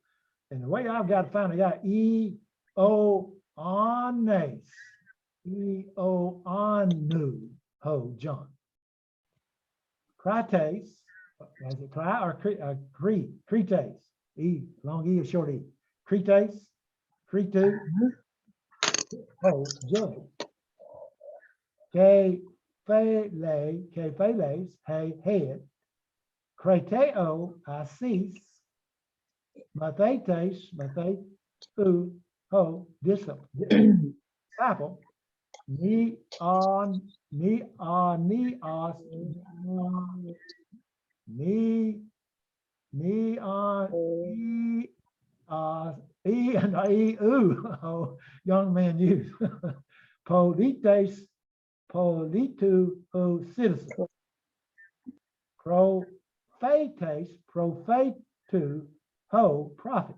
And the way I've got to find it out, E-O-Anes, E-O-Anu, ho, John. Crites, is it cry or Cretes? E, long E or short E. Cretes, Cretu, ho, Joe. Kepheles, hey, head. Creteo, Asis, Mathetes, Mathetu, ho, disciple. Neos, oh, young man youth. Polites, politu, oh, citizen. Prophetu, ho, prophet.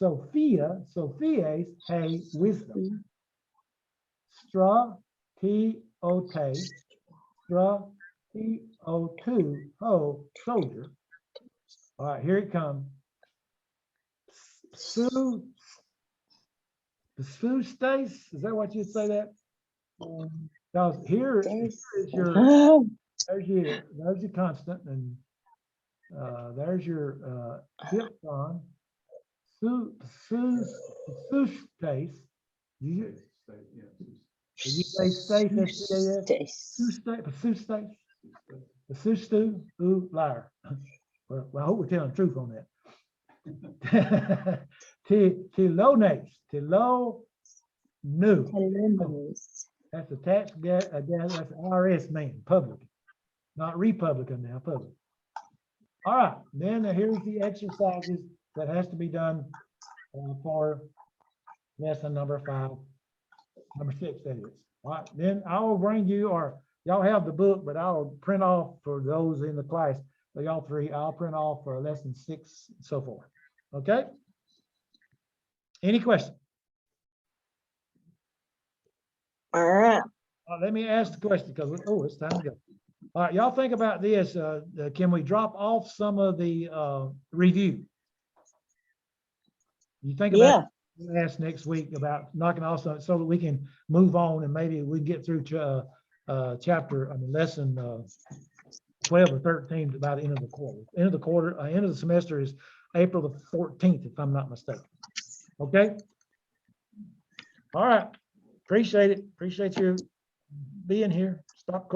Sophies, hey, wisdom. Stratiote, stratio2, ho, soldier. All right, here it comes. Sustes, is that what you say that? Because here is your, there's your constant, and there's your diphthong. Sustes. You say stace, the sustu, ooh, liar. Well, I hope we're telling the truth on that. Telones, that's a tax guy, that's an IRS man, public, not Republican now, public. All right, then here's the exercises that has to be done for lesson number 5, number 6, that is. All right, then I will bring you, or y'all have the book, but I'll print off for those in the class, for y'all 3, I'll print off for lesson 6 and so forth. Okay? Any questions? All right. Let me ask the question because, it's time to go. All right, y'all think about this. Can we drop off some of the review? You think about, ask next week about knocking off some so that we can move on and maybe we can get through to lesson 12 or 13 about the end of the quarter. End of the semester is April the 14th, if I'm not mistaken. Okay. All right. Appreciate it. Appreciate you being here. Stop recording.